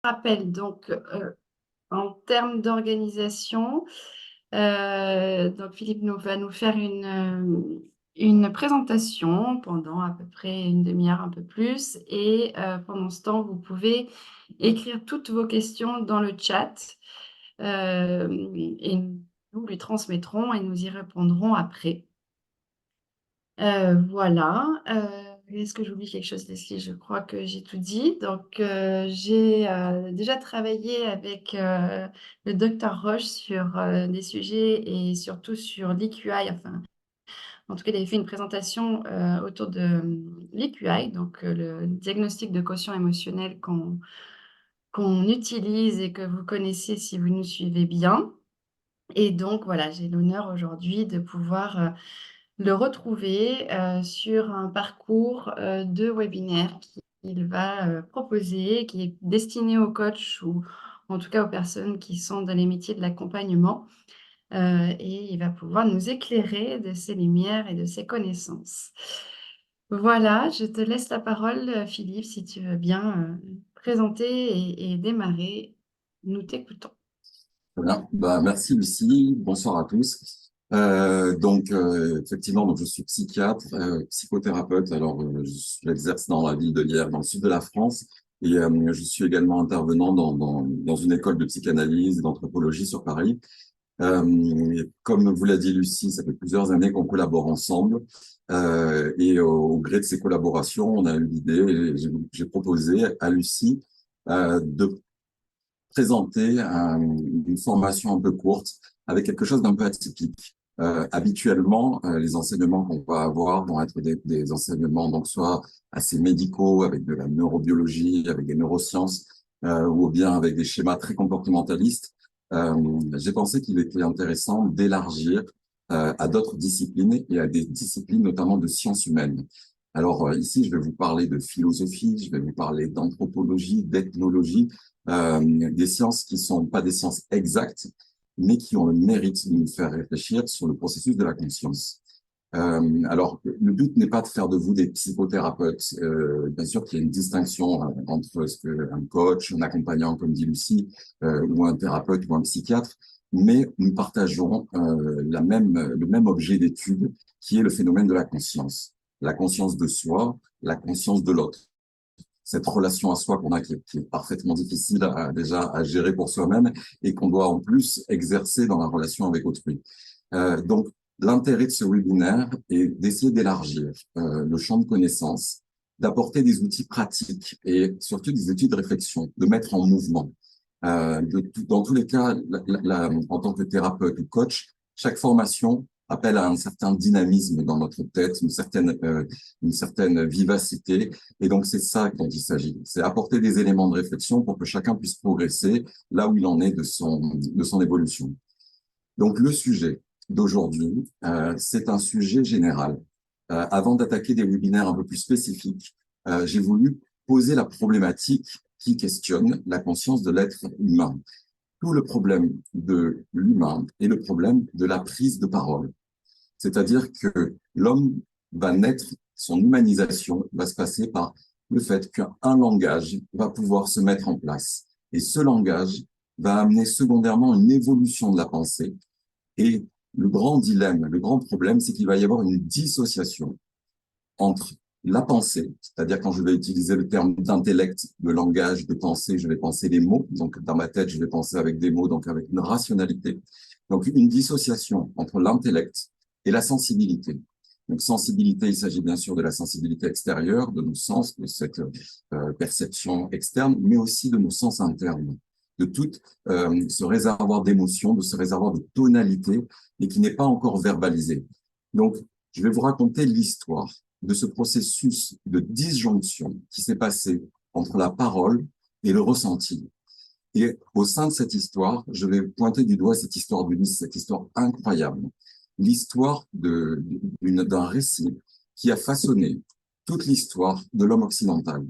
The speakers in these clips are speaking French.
Rappel, donc, en termes d'organisation, donc Philippe va nous faire une présentation pendant à peu près une demi-heure, un peu plus. Et pendant ce temps, vous pouvez écrire toutes vos questions dans le chat et nous lui transmettrons et nous y répondrons après. Voilà. Est-ce que j'oublie quelque chose, Leslie? Je crois que j'ai tout dit. Donc, j'ai déjà travaillé avec le docteur Roche sur des sujets et surtout sur l'EQI. Enfin, en tout cas, il avait fait une présentation autour de l'EQI, donc le diagnostic de quotient émotionnel qu'on utilise et que vous connaissez si vous nous suivez bien. Et donc, voilà, j'ai l'honneur aujourd'hui de pouvoir le retrouver sur un parcours de webinaire qu'il va proposer, qui est destiné aux coachs ou en tout cas aux personnes qui sont dans les métiers de l'accompagnement. Et il va pouvoir nous éclairer de ses lumières et de ses connaissances. Voilà, je te laisse la parole, Philippe, si tu veux bien présenter et démarrer. Nous t'écoutons. Très bien. Merci Lucie. Bonsoir à tous. Effectivement, donc je suis psychiatre, psychothérapeute. Alors, j'exerce dans la ville de Lierre, dans le sud de la France, et je suis également intervenant dans une école de psychanalyse et d'anthropologie sur Paris. Comme vous l'a dit Lucie, ça fait plusieurs années qu'on collabore ensemble. Et au gré de ces collaborations, on a eu l'idée, et j'ai proposé à Lucie de présenter une formation un peu courte avec quelque chose d'un peu atypique. Habituellement, les enseignements qu'on va avoir vont être des enseignements donc soit assez médicaux avec de la neurobiologie, avec des neurosciences, ou bien avec des schémas très comportementalistes. J'ai pensé qu'il était intéressant d'élargir à d'autres disciplines et à des disciplines notamment de sciences humaines. Alors ici, je vais vous parler de philosophie, je vais vous parler d'anthropologie, d'ethnologie, des sciences qui sont pas des sciences exactes, mais qui ont le mérite de nous faire réfléchir sur le processus de la conscience. Alors, le but n'est pas de faire de vous des psychothérapeutes. Bien sûr qu'il y a une distinction entre ce que un coach, un accompagnant, comme dit Lucie, ou un thérapeute ou un psychiatre, mais nous partageons le même objet d'étude, qui est le phénomène de la conscience. La conscience de soi, la conscience de l'autre, cette relation à soi qu'on a qui est parfaitement difficile déjà à gérer pour soi-même et qu'on doit en plus exercer dans la relation avec autrui. Donc, l'intérêt de ce webinaire est d'essayer d'élargir le champ de connaissances, d'apporter des outils pratiques et surtout des outils de réflexion, de mettre en mouvement. Dans tous les cas, en tant que thérapeute ou coach, chaque formation appelle à un certain dynamisme dans notre tête, une certaine vivacité. Et donc, c'est ça dont il s'agit. C'est apporter des éléments de réflexion pour que chacun puisse progresser là où il en est de son évolution. Donc, le sujet d'aujourd'hui, c'est un sujet général. Avant d'attaquer des webinaires un peu plus spécifiques, j'ai voulu poser la problématique qui questionne la conscience de l'être humain. Tout le problème de l'humain est le problème de la prise de parole. C'est-à-dire que l'homme va naître, son humanisation va se passer par le fait qu'un langage va pouvoir se mettre en place. Et ce langage va amener secondairement une évolution de la pensée. Et le grand dilemme, le grand problème, c'est qu'il va y avoir une dissociation entre la pensée, c'est-à-dire quand je vais utiliser le terme d'intellect, de langage, de pensée, je vais penser des mots. Donc, dans ma tête, je vais penser avec des mots, donc avec une rationalité. Donc, une dissociation entre l'intellect et la sensibilité. Donc, sensibilité, il s'agit bien sûr de la sensibilité extérieure, de nos sens, de cette perception externe, mais aussi de nos sens internes, de tout ce réservoir d'émotions, de ce réservoir de tonalité, et qui n'est pas encore verbalisé. Donc, je vais vous raconter l'histoire de ce processus de disjonction qui s'est passé entre la parole et le ressenti. Et au sein de cette histoire, je vais pointer du doigt cette histoire d'Ulysse, cette histoire incroyable, l'histoire d'un récit qui a façonné toute l'histoire de l'homme occidental.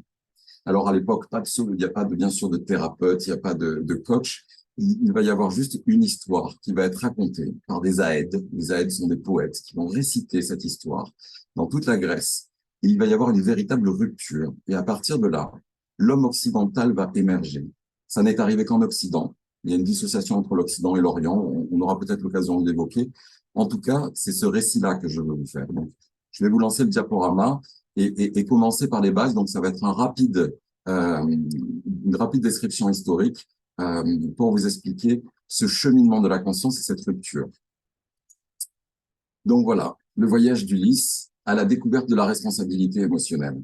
Alors à l'époque, il n'y a pas bien sûr de thérapeute, il n'y a pas de coach. Il va y avoir juste une histoire qui va être racontée par des aèdes. Les aèdes sont des poètes qui vont réciter cette histoire dans toute la Grèce. Et il va y avoir une véritable rupture. Et à partir de là, l'homme occidental va émerger. Ça n'est arrivé qu'en Occident. Il y a une dissociation entre l'Occident et l'Orient. On aura peut-être l'occasion de l'évoquer. En tout cas, c'est ce récit-là que je veux vous faire. Donc, je vais vous lancer le diaporama et commencer par les bases. Donc, ça va être une rapide description historique pour vous expliquer ce cheminement de la conscience et cette rupture. Donc voilà, le voyage d'Ulysse à la découverte de la responsabilité émotionnelle.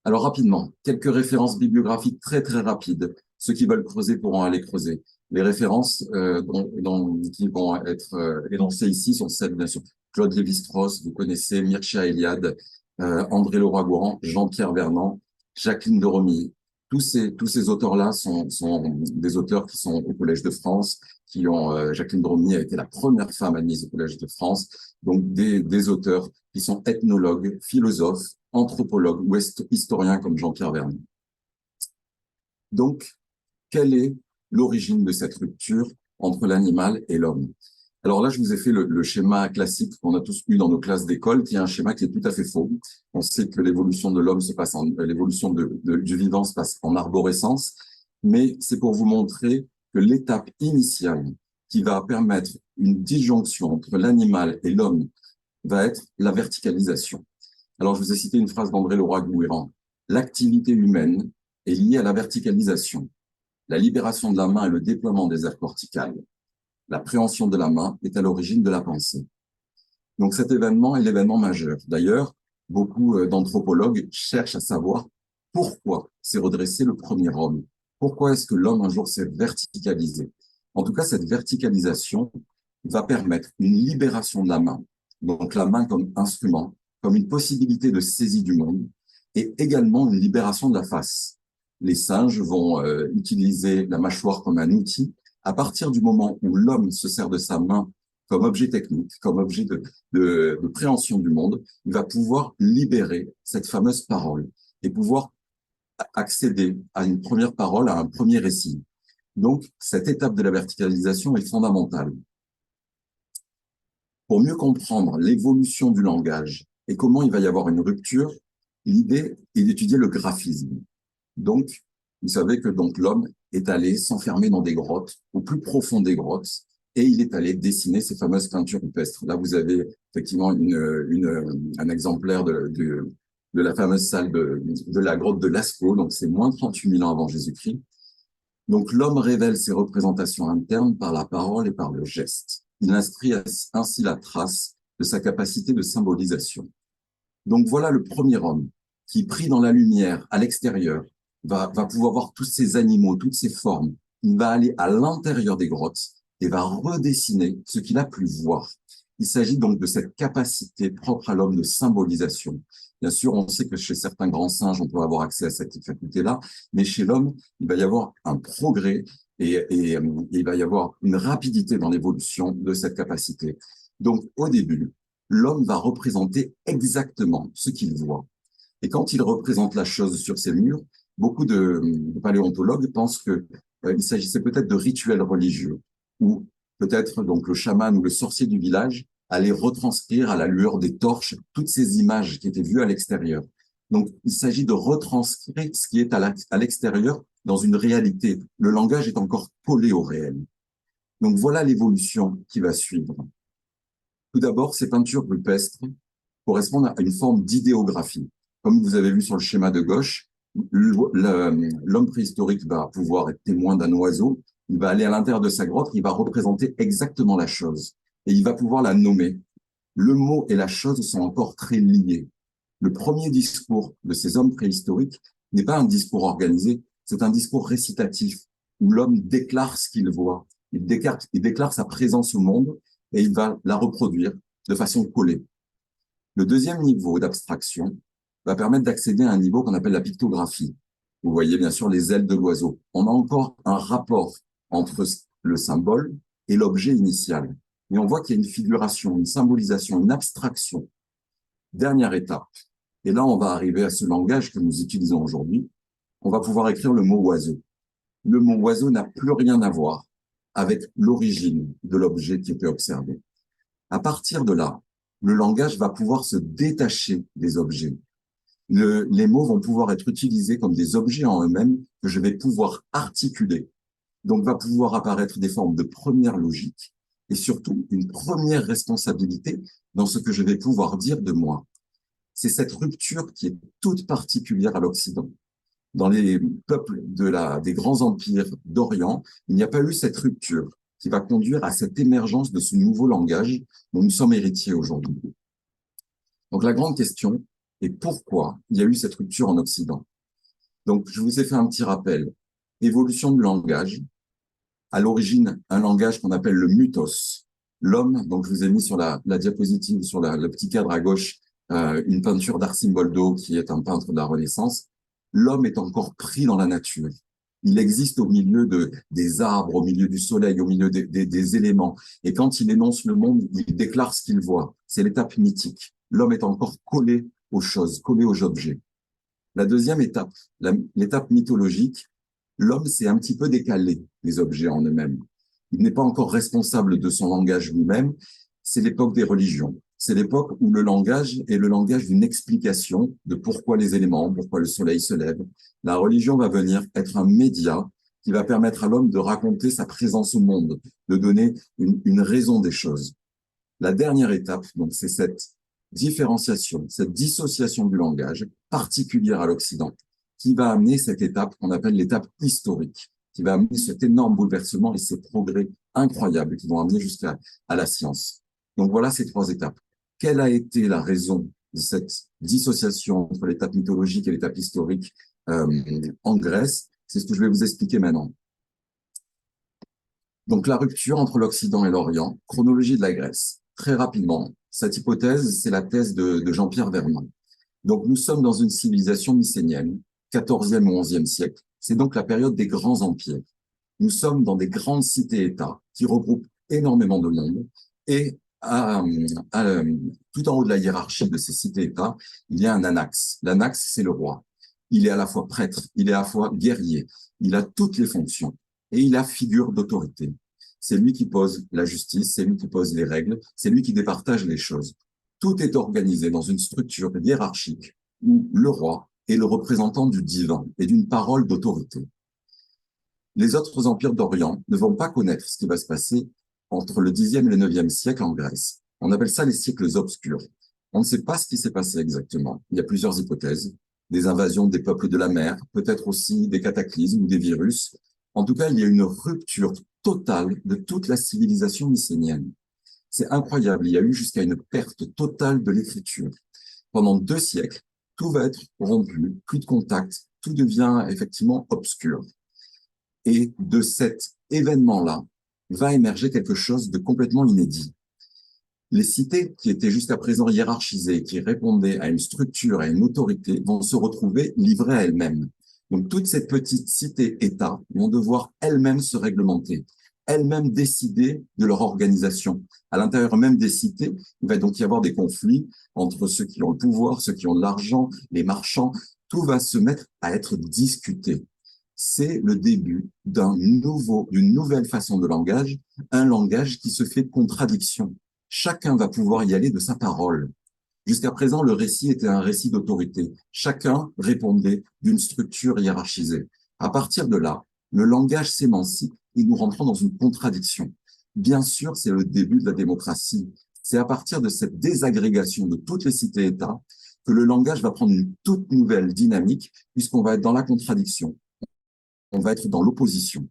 Alors rapidement, quelques références bibliographiques très rapides. Ceux qui veulent creuser pourront aller creuser. Les références qui vont être énoncées ici sont celles, bien sûr, Claude Lévi-Strauss, vous connaissez, Mircea Eliade, André Leroi-Gourhan, Jean-Pierre Vernant, Jacqueline de Romilly. Tous ces auteurs-là sont des auteurs qui sont au Collège de France, Jacqueline de Romilly a été la première femme admise au Collège de France, donc des auteurs qui sont ethnologues, philosophes, anthropologues ou historiens comme Jean-Pierre Vernant. Donc, quelle est l'origine de cette rupture entre l'animal et l'homme? Alors là, je vous ai fait le schéma classique qu'on a tous eu dans nos classes d'école, qui est un schéma qui est tout à fait faux. On sait que l'évolution de l'homme l'évolution du vivant se passe en arborescence, mais c'est pour vous montrer que l'étape initiale qui va permettre une disjonction entre l'animal et l'homme va être la verticalisation. Alors, je vous ai cité une phrase d'André Leroi-Gourhan. L'activité humaine est liée à la verticalisation. La libération de la main et le déploiement des aires corticales. La préhension de la main est à l'origine de la pensée. Donc, cet événement est l'événement majeur. D'ailleurs, beaucoup d'anthropologues cherchent à savoir pourquoi s'est redressé le premier homme. Pourquoi est-ce que l'homme, un jour, s'est verticalisé? En tout cas, cette verticalisation va permettre une libération de la main. Donc, la main comme instrument, comme une possibilité de saisie du monde, et également une libération de la face. Les singes vont utiliser la mâchoire comme un outil. À partir du moment où l'homme se sert de sa main comme objet technique, comme objet de préhension du monde, il va pouvoir libérer cette fameuse parole et pouvoir accéder à une première parole, à un premier récit. Donc, cette étape de la verticalisation est fondamentale. Pour mieux comprendre l'évolution du langage et comment il va y avoir une rupture, l'idée est d'étudier le graphisme. Donc, vous savez que donc l'homme est allé s'enfermer dans des grottes, au plus profond des grottes, et il est allé dessiner ces fameuses peintures rupestres. Là, vous avez effectivement un exemplaire de la fameuse salle de la grotte de Lascaux, donc c'est moins 38 000 ans avant Jésus-Christ. Donc l'homme révèle ses représentations internes par la parole et par le geste. Il inscrit ainsi la trace de sa capacité de symbolisation. Donc voilà le premier homme qui, pris dans la lumière à l'extérieur, va pouvoir voir tous ces animaux, toutes ces formes. Il va aller à l'intérieur des grottes et va redessiner ce qu'il a pu voir. Il s'agit donc de cette capacité propre à l'homme de symbolisation. Bien sûr, on sait que chez certains grands singes, on peut avoir accès à cette faculté-là, mais chez l'homme, il va y avoir un progrès et il va y avoir une rapidité dans l'évolution de cette capacité. Donc, au début, l'homme va représenter exactement ce qu'il voit. Et quand il représente la chose sur ses murs, beaucoup de paléontologues pensent que il s'agissait peut-être de rituels religieux, ou peut-être donc le chaman ou le sorcier du village allait retranscrire à la lueur des torches toutes ces images qui étaient vues à l'extérieur. Donc, il s'agit de retranscrire ce qui est à l'extérieur dans une réalité. Le langage est encore collé au réel. Donc, voilà l'évolution qui va suivre. Tout d'abord, ces peintures rupestres correspondent à une forme d'idéographie. Comme vous avez vu sur le schéma de gauche, l'homme préhistorique va pouvoir être témoin d'un oiseau, il va aller à l'intérieur de sa grotte, il va représenter exactement la chose et il va pouvoir la nommer. Le mot et la chose sont encore très liés. Le premier discours de ces hommes préhistoriques n'est pas un discours organisé, c'est un discours récitatif où l'homme déclare ce qu'il voit. Il déclare sa présence au monde et il va la reproduire de façon collée. Le deuxième niveau d'abstraction va permettre d'accéder à un niveau qu'on appelle la pictographie. Vous voyez bien sûr les ailes de l'oiseau. On a encore un rapport entre le symbole et l'objet initial. Mais on voit qu'il y a une figuration, une symbolisation, une abstraction. Dernière étape. Et là, on va arriver à ce langage que nous utilisons aujourd'hui. On va pouvoir écrire le mot oiseau. Le mot oiseau n'a plus rien à voir avec l'origine de l'objet qui était observé. À partir de là, le langage va pouvoir se détacher des objets. Les mots vont pouvoir être utilisés comme des objets en eux-mêmes que je vais pouvoir articuler. Donc, va pouvoir apparaître des formes de première logique et surtout une première responsabilité dans ce que je vais pouvoir dire de moi. C'est cette rupture qui est toute particulière à l'Occident. Dans les peuples des grands empires d'Orient, il n'y a pas eu cette rupture qui va conduire à cette émergence de ce nouveau langage dont nous sommes héritiers aujourd'hui. Donc la grande question est pourquoi il y a eu cette rupture en Occident. Donc je vous ai fait un petit rappel. Évolution du langage. À l'origine, un langage qu'on appelle le mythos. L'homme, donc je vous ai mis sur la diapositive, sur le petit cadre à gauche, une peinture d'Arcimboldo, qui est un peintre de la Renaissance. L'homme est encore pris dans la nature. Il existe au milieu des arbres, au milieu du soleil, au milieu des éléments. Et quand il énonce le monde, il déclare ce qu'il voit. C'est l'étape mythique. L'homme est encore collé aux choses, collé aux objets. La deuxième étape, l'étape mythologique, l'homme s'est un petit peu décalé, les objets en eux-mêmes. Il n'est pas encore responsable de son langage lui-même. C'est l'époque des religions. C'est l'époque où le langage est le langage d'une explication de pourquoi les éléments, pourquoi le soleil se lève. La religion va venir être un média qui va permettre à l'homme de raconter sa présence au monde, de donner une raison des choses. La dernière étape, donc, c'est cette différenciation, cette dissociation du langage particulière à l'Occident, qui va amener cette étape qu'on appelle l'étape historique, qui va amener cet énorme bouleversement et ces progrès incroyables qui vont amener jusqu'à la science. Donc voilà ces trois étapes. Quelle a été la raison de cette dissociation entre l'étape mythologique et l'étape historique en Grèce? C'est ce que je vais vous expliquer maintenant. Donc la rupture entre l'Occident et l'Orient, chronologie de la Grèce. Très rapidement, cette hypothèse, c'est la thèse de Jean-Pierre Vernon. Donc nous sommes dans une civilisation mycénienne, 14e ou 11e siècle. C'est donc la période des grands empires. Nous sommes dans des grandes cités-États qui regroupent énormément de monde et tout en haut de la hiérarchie de ces cités-États, il y a un anaxe. L'anaxe, c'est le roi. Il est à la fois prêtre, il est à la fois guerrier, il a toutes les fonctions et il a figure d'autorité. C'est lui qui pose la justice, c'est lui qui pose les règles, c'est lui qui départage les choses. Tout est organisé dans une structure hiérarchique où le roi est le représentant du divin et d'une parole d'autorité. Les autres empires d'Orient ne vont pas connaître ce qui va se passer entre le 10e et le 9e siècle en Grèce. On appelle ça les siècles obscurs. On ne sait pas ce qui s'est passé exactement. Il y a plusieurs hypothèses. Des invasions des peuples de la mer, peut-être aussi des cataclysmes ou des virus. En tout cas, il y a une rupture totale de toute la civilisation mycénienne. C'est incroyable. Il y a eu jusqu'à une perte totale de l'écriture. Pendant 2 siècles, tout va être rompu, plus de contact, tout devient effectivement obscur. Et de cet événement-là va émerger quelque chose de complètement inédit. Les cités qui étaient jusqu'à présent hiérarchisées, qui répondaient à une structure, à une autorité, vont se retrouver livrées à elles-mêmes. Donc, toutes ces petites cités-États vont devoir elles-mêmes se réglementer, elles-mêmes décider de leur organisation. À l'intérieur même des cités, il va donc y avoir des conflits entre ceux qui ont le pouvoir, ceux qui ont de l'argent, les marchands. Tout va se mettre à être discuté. C'est le début d'une nouvelle façon de langage, un langage qui se fait de contradiction. Chacun va pouvoir y aller de sa parole. Jusqu'à présent, le récit était un récit d'autorité. Chacun répondait d'une structure hiérarchisée. À partir de là, le langage s'émancipe et nous rentrons dans une contradiction. Bien sûr, c'est le début de la démocratie. C'est à partir de cette désagrégation de toutes les cités-États que le langage va prendre une toute nouvelle dynamique puisqu'on va être dans la contradiction. On va être dans l'opposition.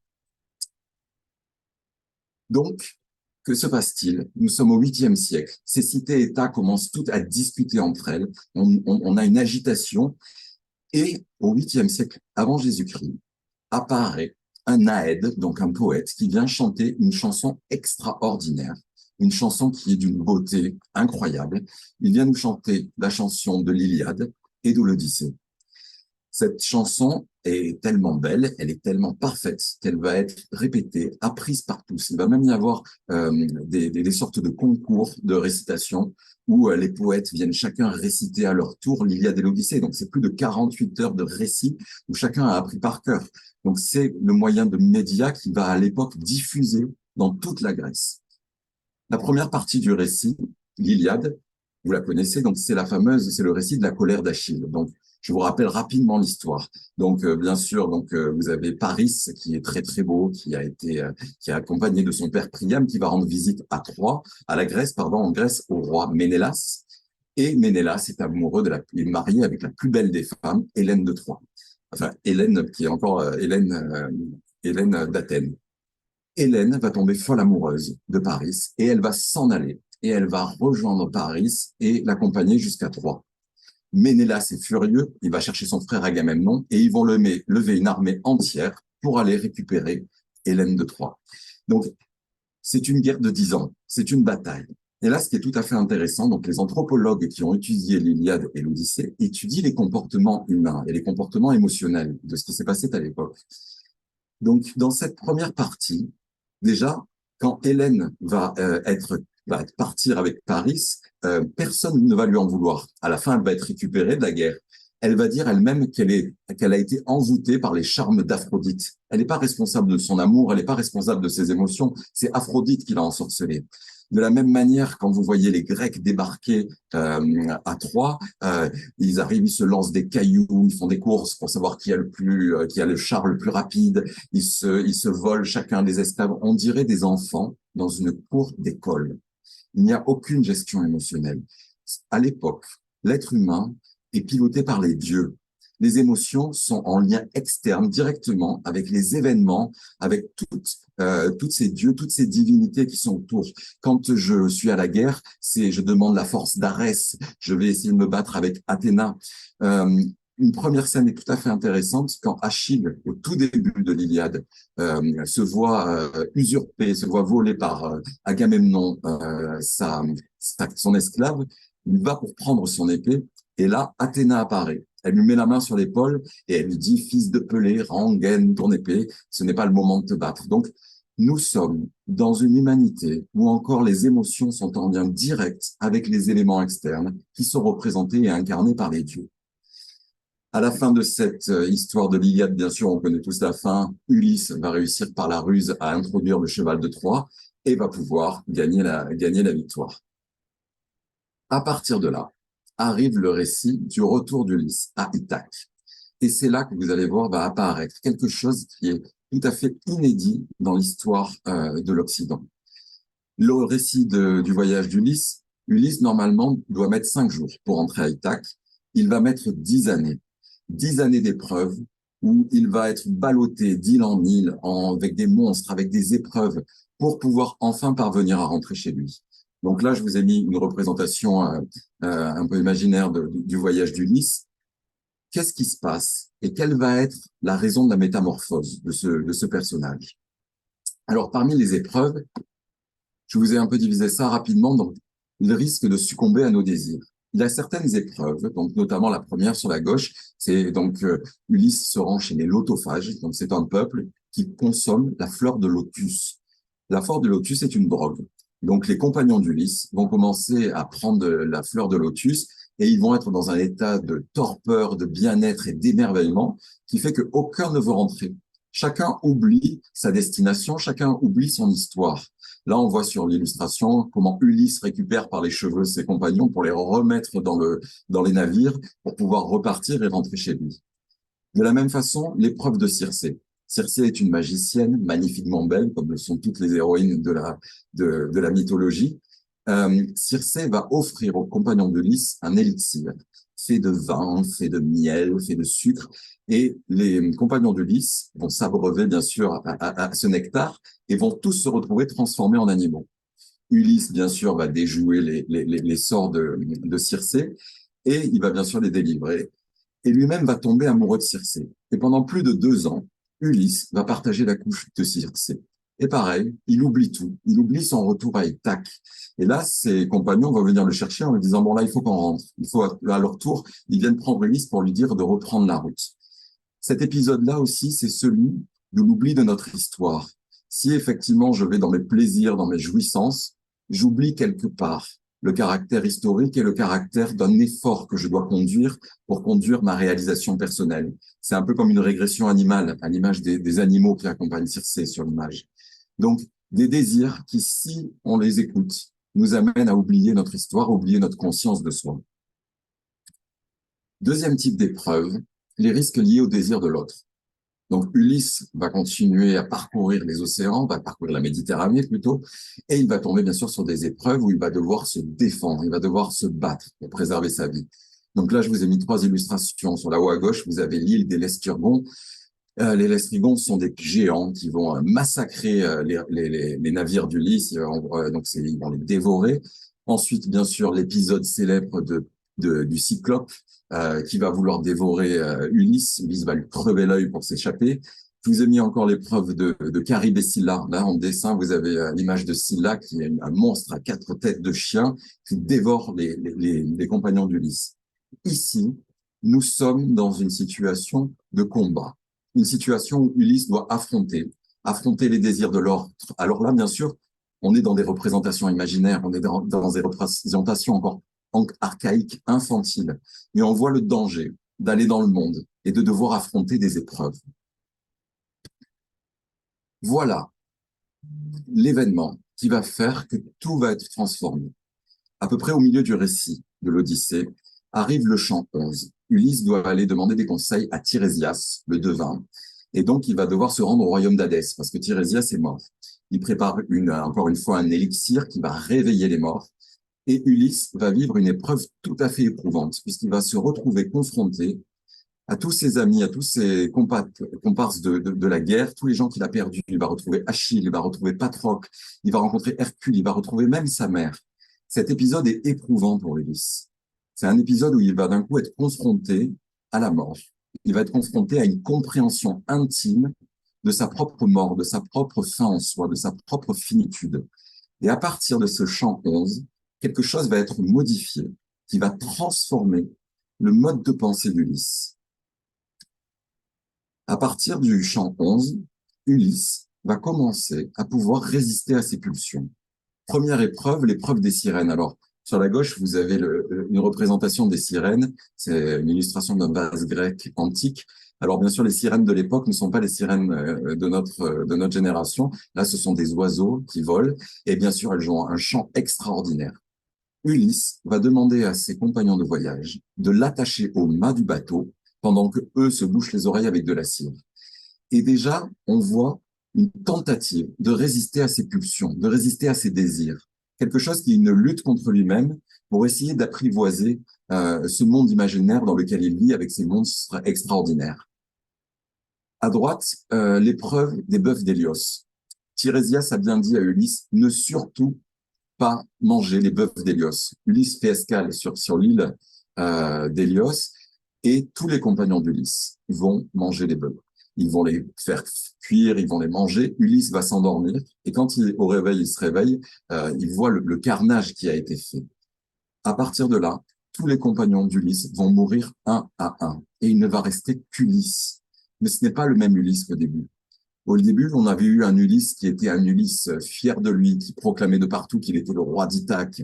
Donc, que se passe-t-il? Nous sommes au 8e siècle. Ces cités-États commencent toutes à discuter entre elles. On a une agitation. Et au 8e siècle, avant Jésus-Christ, apparaît un naède, donc un poète, qui vient chanter une chanson extraordinaire, une chanson qui est d'une beauté incroyable. Il vient nous chanter la chanson de l'Iliade et de l'Odyssée. Cette chanson est tellement belle, elle est tellement parfaite qu'elle va être répétée, apprise par tous. Il va même y avoir des sortes de concours de récitation où les poètes viennent chacun réciter à leur tour l'Iliade et l'Odyssée. Donc c'est plus de 48 heures de récit où chacun a appris par cœur. Donc c'est le moyen de média qui va à l'époque diffuser dans toute la Grèce. La première partie du récit, l'Iliade, Vous la connaissez, donc c'est le récit de la colère d'Achille. Donc, je vous rappelle rapidement l'histoire. Donc, bien sûr, vous avez Paris qui est très très beau, qui est accompagné de son père Priam, qui va rendre visite à Troie, à la Grèce, pardon, en Grèce, au roi Ménélas. Et Ménélas est amoureux il est marié avec la plus belle des femmes, Hélène de Troie. Enfin, Hélène qui est encore Hélène d'Athènes. Hélène va tomber folle amoureuse de Paris et elle va s'en aller et elle va rejoindre Paris et l'accompagner jusqu'à Troie. Ménélas est furieux, il va chercher son frère Agamemnon et ils vont lever une armée entière pour aller récupérer Hélène de Troie. Donc, c'est une guerre de 10 ans, c'est une bataille. Et là, ce qui est tout à fait intéressant, donc les anthropologues qui ont étudié l'Iliade et l'Odyssée étudient les comportements humains et les comportements émotionnels de ce qui s'est passé à l'époque. Donc, dans cette première partie, déjà, quand Hélène va partir avec Paris, personne ne va lui en vouloir. À la fin, elle va être récupérée de la guerre. Elle va dire elle-même qu'elle a été envoûtée par les charmes d'Aphrodite. Elle n'est pas responsable de son amour, elle n'est pas responsable de ses émotions. C'est Aphrodite qui l'a ensorcelée. De la même manière, quand vous voyez les Grecs débarquer à Troie, ils arrivent, ils se lancent des cailloux, ils font des courses pour savoir qui a le char le plus rapide. Ils se volent chacun des esclaves. On dirait des enfants dans une cour d'école. Il n'y a aucune gestion émotionnelle. À l'époque, l'être humain est piloté par les dieux. Les émotions sont en lien externe directement avec les événements, avec toutes ces dieux, toutes ces divinités qui sont autour. Quand je suis à la guerre, je demande la force d'Arès, je vais essayer de me battre avec Athéna. Une première scène est tout à fait intéressante quand Achille, au tout début de l'Iliade, se voit usurper, se voit voler par Agamemnon, son esclave. Il va pour prendre son épée et là, Athéna apparaît. Elle lui met la main sur l'épaule et elle lui dit, fils de Pelée, rengaine ton épée, ce n'est pas le moment de te battre. Donc, nous sommes dans une humanité où encore les émotions sont en lien direct avec les éléments externes qui sont représentés et incarnés par les dieux. À la fin de cette histoire de l'Iliade, bien sûr, on connaît tous la fin. Ulysse va réussir par la ruse à introduire le cheval de Troie et va pouvoir gagner la victoire. À partir de là, arrive le récit du retour d'Ulysse à Ithaque. Et c'est là que vous allez voir va apparaître quelque chose qui est tout à fait inédit dans l'histoire de l'Occident. Le récit du voyage d'Ulysse, Ulysse, normalement, doit mettre 5 jours pour entrer à Ithaque. Il va mettre 10 années. 10 années d'épreuves où il va être ballotté d'île en île avec des monstres, avec des épreuves pour pouvoir enfin parvenir à rentrer chez lui. Donc là, je vous ai mis une représentation un peu imaginaire du voyage d'Ulysse. Qu'est-ce qui se passe et quelle va être la raison de la métamorphose de ce personnage? Alors, parmi les épreuves, je vous ai un peu divisé ça rapidement. Donc, il risque de succomber à nos désirs. Il a certaines épreuves, donc notamment la première sur la gauche, c'est donc Ulysse se rend chez les lotophages, donc c'est un peuple qui consomme la fleur de lotus. La fleur de lotus est une drogue. Donc les compagnons d'Ulysse vont commencer à prendre la fleur de lotus et ils vont être dans un état de torpeur, de bien-être et d'émerveillement qui fait qu'aucun ne veut rentrer. Chacun oublie sa destination, chacun oublie son histoire. Là, on voit sur l'illustration comment Ulysse récupère par les cheveux ses compagnons pour les remettre dans les navires pour pouvoir repartir et rentrer chez lui. De la même façon, l'épreuve de Circé. Circé est une magicienne magnifiquement belle, comme le sont toutes les héroïnes de la mythologie. Circé va offrir aux compagnons d'Ulysse un élixir fait de vin, fait de miel, fait de sucre. Et les compagnons d'Ulysse vont s'abreuver, bien sûr, à ce nectar et vont tous se retrouver transformés en animaux. Ulysse, bien sûr, va déjouer les sorts de Circé et il va bien sûr les délivrer. Et lui-même va tomber amoureux de Circé. Et pendant plus de 2 ans, Ulysse va partager la couche de Circé. Et pareil, il oublie tout. Il oublie son retour à Ithaque. Et là, ses compagnons vont venir le chercher en lui disant, bon là, il faut qu'on rentre. Il faut, à leur tour, ils viennent prendre Ulysse pour lui dire de reprendre la route. Cet épisode-là aussi, c'est celui de l'oubli de notre histoire. Si effectivement je vais dans mes plaisirs, dans mes jouissances, j'oublie quelque part le caractère historique et le caractère d'un effort que je dois conduire pour conduire ma réalisation personnelle. C'est un peu comme une régression animale, à l'image des animaux qui accompagnent Circé sur l'image. Donc, des désirs qui, si on les écoute, nous amène à oublier notre histoire, à oublier notre conscience de soi. Deuxième type d'épreuve, les risques liés au désir de l'autre. Donc Ulysse va continuer à parcourir les océans, va parcourir la Méditerranée plutôt, et il va tomber bien sûr sur des épreuves où il va devoir se défendre, il va devoir se battre pour préserver sa vie. Donc là, je vous ai mis 3 illustrations. Sur la haut à gauche, vous avez l'île des Lesturgons. Les Lestrigons sont des géants qui vont massacrer les navires d'Ulysse, donc ils vont les dévorer. Ensuite, bien sûr, l'épisode célèbre du Cyclope qui va vouloir dévorer Ulysse. Ulysse va lui crever l'œil pour s'échapper. Je vous ai mis encore l'épreuve de Charybde et Scylla. Là, en dessin, vous avez l'image de Scylla, qui est un monstre à 4 têtes de chien qui dévore les compagnons d'Ulysse. Ici, nous sommes dans une situation de combat, une situation où Ulysse doit affronter les désirs de l'autre. Alors là, bien sûr, on est dans des représentations imaginaires, on est dans des représentations encore archaïques, infantiles, mais on voit le danger d'aller dans le monde et de devoir affronter des épreuves. Voilà l'événement qui va faire que tout va être transformé. À peu près au milieu du récit de l'Odyssée, arrive le chant 11. Ulysse doit aller demander des conseils à Tirésias, le devin, et donc il va devoir se rendre au royaume d'Hadès, parce que Tirésias est mort. Il prépare encore une fois un élixir qui va réveiller les morts, et Ulysse va vivre une épreuve tout à fait éprouvante, puisqu'il va se retrouver confronté à tous ses amis, à tous ses comparses de la guerre, tous les gens qu'il a perdus. Il va retrouver Achille, il va retrouver Patrocle, il va rencontrer Hercule, il va retrouver même sa mère. Cet épisode est éprouvant pour Ulysse. C'est un épisode où il va d'un coup être confronté à la mort. Il va être confronté à une compréhension intime de sa propre mort, de sa propre fin en soi, de sa propre finitude. Et à partir de ce chant 11, quelque chose va être modifié, qui va transformer le mode de pensée d'Ulysse. À partir du chant 11, Ulysse va commencer à pouvoir résister à ses pulsions. Première épreuve, l'épreuve des sirènes. Alors, sur la gauche, vous avez une représentation des sirènes. C'est une illustration d'un vase grec antique. Alors, bien sûr, les sirènes de l'époque ne sont pas les sirènes de notre génération. Là, ce sont des oiseaux qui volent. Et bien sûr, elles ont un chant extraordinaire. Ulysse va demander à ses compagnons de voyage de l'attacher au mât du bateau pendant que eux se bouchent les oreilles avec de la cire. Et déjà, on voit une tentative de résister à ses pulsions, de résister à ses désirs. Quelque chose qui est une lutte contre lui-même pour essayer d'apprivoiser ce monde imaginaire dans lequel il vit avec ses monstres extraordinaires. À droite, l'épreuve des bœufs d'Hélios. Tirésias a bien dit à Ulysse, ne surtout pas manger les bœufs d'Hélios. Ulysse fait escale sur l'île d'Hélios et tous les compagnons d'Ulysse vont manger les bœufs. Ils vont les faire cuire, ils vont les manger. Ulysse va s'endormir et quand au réveil, il se réveille, il voit le carnage qui a été fait. À partir de là, tous les compagnons d'Ulysse vont mourir un à un et il ne va rester qu'Ulysse. Mais ce n'est pas le même Ulysse qu'au début. Au début, on avait eu un Ulysse qui était un Ulysse fier de lui, qui proclamait de partout qu'il était le roi d'Ithaque,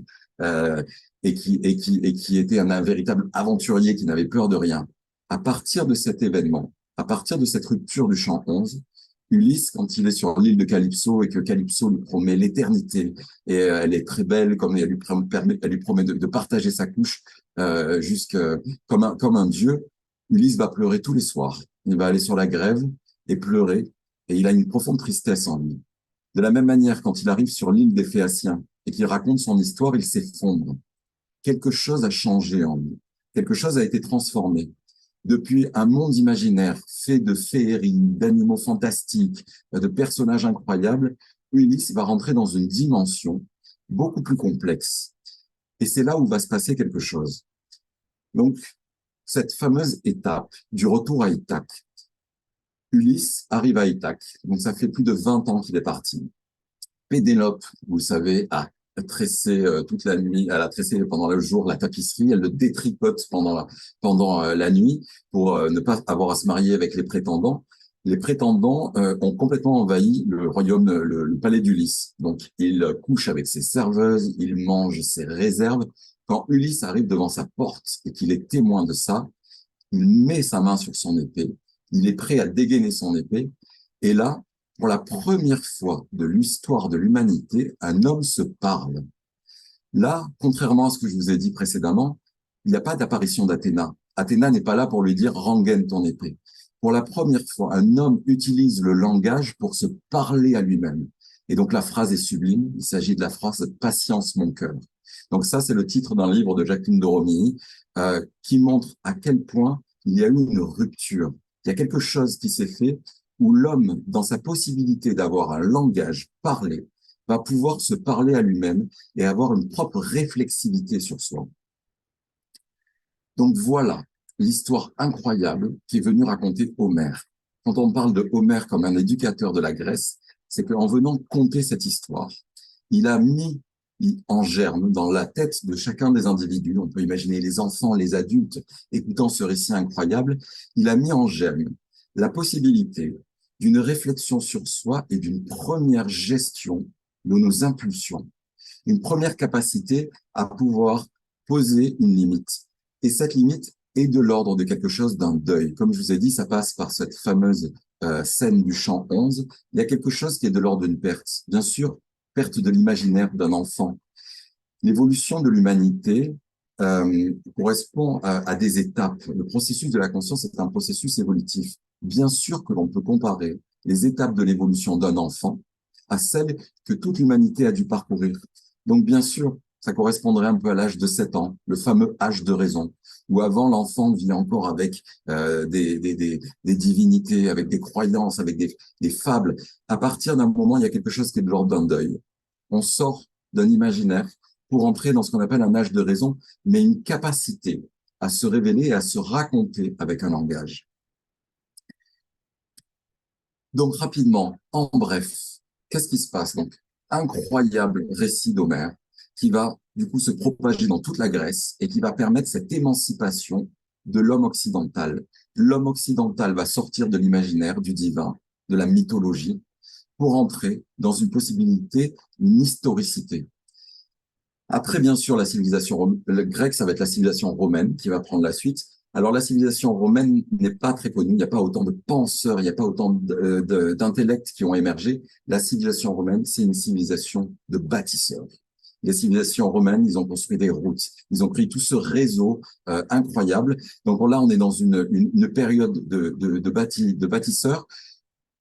et qui était un véritable aventurier qui n'avait peur de rien. À partir de cet événement, à partir de cette rupture du chant 11, Ulysse, quand il est sur l'île de Calypso et que Calypso lui promet l'éternité, et elle est très belle, comme elle lui promet de partager sa couche comme un dieu, Ulysse va pleurer tous les soirs. Il va aller sur la grève et pleurer et il a une profonde tristesse en lui. De la même manière, quand il arrive sur l'île des Phéaciens et qu'il raconte son histoire, il s'effondre. Quelque chose a changé en lui. Quelque chose a été transformé. Depuis un monde imaginaire fait de féeries, d'animaux fantastiques, de personnages incroyables, Ulysse va rentrer dans une dimension beaucoup plus complexe. Et c'est là où va se passer quelque chose. Donc, cette fameuse étape du retour à Ithaque, Ulysse arrive à Ithaque, donc ça fait plus de 20 ans qu'il est parti. Pénélope, vous le savez, a tressé toute la nuit, elle a tressé pendant le jour la tapisserie, elle le détricote pendant la nuit pour ne pas avoir à se marier avec les prétendants. Les prétendants ont complètement envahi le royaume, le palais d'Ulysse. Donc, il couche avec ses serveuses, il mange ses réserves. Quand Ulysse arrive devant sa porte et qu'il est témoin de ça, il met sa main sur son épée, il est prêt à dégainer son épée, et là, pour la première fois de l'histoire de l'humanité, un homme se parle. Là, contrairement à ce que je vous ai dit précédemment, il n'y a pas d'apparition d'Athéna. Athéna n'est pas là pour lui dire rengaine ton épée. Pour la première fois, un homme utilise le langage pour se parler à lui-même. Et donc la phrase est sublime. Il s'agit de la phrase Patience, mon cœur. Donc ça, c'est le titre d'un livre de Jacqueline de Romilly qui montre à quel point il y a eu une rupture. Il y a quelque chose qui s'est fait où l'homme, dans sa possibilité d'avoir un langage parlé, va pouvoir se parler à lui-même et avoir une propre réflexivité sur soi. Donc voilà l'histoire incroyable qui est venue raconter Homère. Quand on parle de Homère comme un éducateur de la Grèce, c'est qu'en venant conter cette histoire, il a mis en germe dans la tête de chacun des individus, on peut imaginer les enfants, les adultes, écoutant ce récit incroyable, il a mis en germe la possibilité d'une réflexion sur soi et d'une première gestion de nos impulsions, une première capacité à pouvoir poser une limite. Et cette limite est de l'ordre de quelque chose d'un deuil. Comme je vous ai dit, ça passe par cette fameuse scène du chant 11. Il y a quelque chose qui est de l'ordre d'une perte. Bien sûr, perte de l'imaginaire d'un enfant. L'évolution de l'humanité correspond à des étapes. Le processus de la conscience est un processus évolutif. Bien sûr que l'on peut comparer les étapes de l'évolution d'un enfant à celles que toute l'humanité a dû parcourir. Donc, bien sûr, ça correspondrait un peu à l'âge de 7 ans, le fameux âge de raison, où avant l'enfant vit encore avec des divinités, avec des croyances, avec des fables. À partir d'un moment, il y a quelque chose qui est de l'ordre d'un deuil. On sort d'un imaginaire pour entrer dans ce qu'on appelle un âge de raison, mais une capacité à se révéler et à se raconter avec un langage. Donc, rapidement, en bref, qu'est-ce qui se passe? Donc, incroyable récit d'Homère qui va, du coup, se propager dans toute la Grèce et qui va permettre cette émancipation de l'homme occidental. L'homme occidental va sortir de l'imaginaire, du divin, de la mythologie, pour entrer dans une possibilité, une historicité. Après, bien sûr, la civilisation grecque, ça va être la civilisation romaine qui va prendre la suite. Alors, la civilisation romaine n'est pas très connue. Il n'y a pas autant de penseurs, il n'y a pas autant d'intellects qui ont émergé. La civilisation romaine, c'est une civilisation de bâtisseurs. Les civilisations romaines, ils ont construit des routes, ils ont créé tout ce réseau incroyable. Donc là, on est dans une période de bâtisseurs.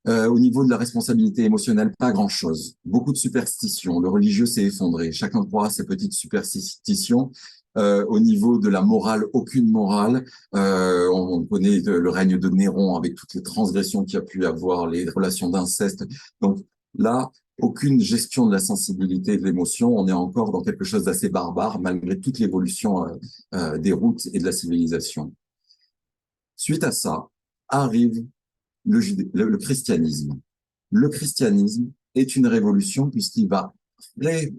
Au niveau de la responsabilité émotionnelle, pas grand-chose. Beaucoup de superstitions. Le religieux s'est effondré. Chacun croit à ses petites superstitions. Au niveau de la morale, aucune morale. On connaît le règne de Néron avec toutes les transgressions qu'il y a pu avoir, les relations d'inceste. Donc là, aucune gestion de la sensibilité et de l'émotion. On est encore dans quelque chose d'assez barbare, malgré toute l'évolution des routes et de la civilisation. Suite à ça, arrive le christianisme. Le christianisme est une révolution puisqu'il va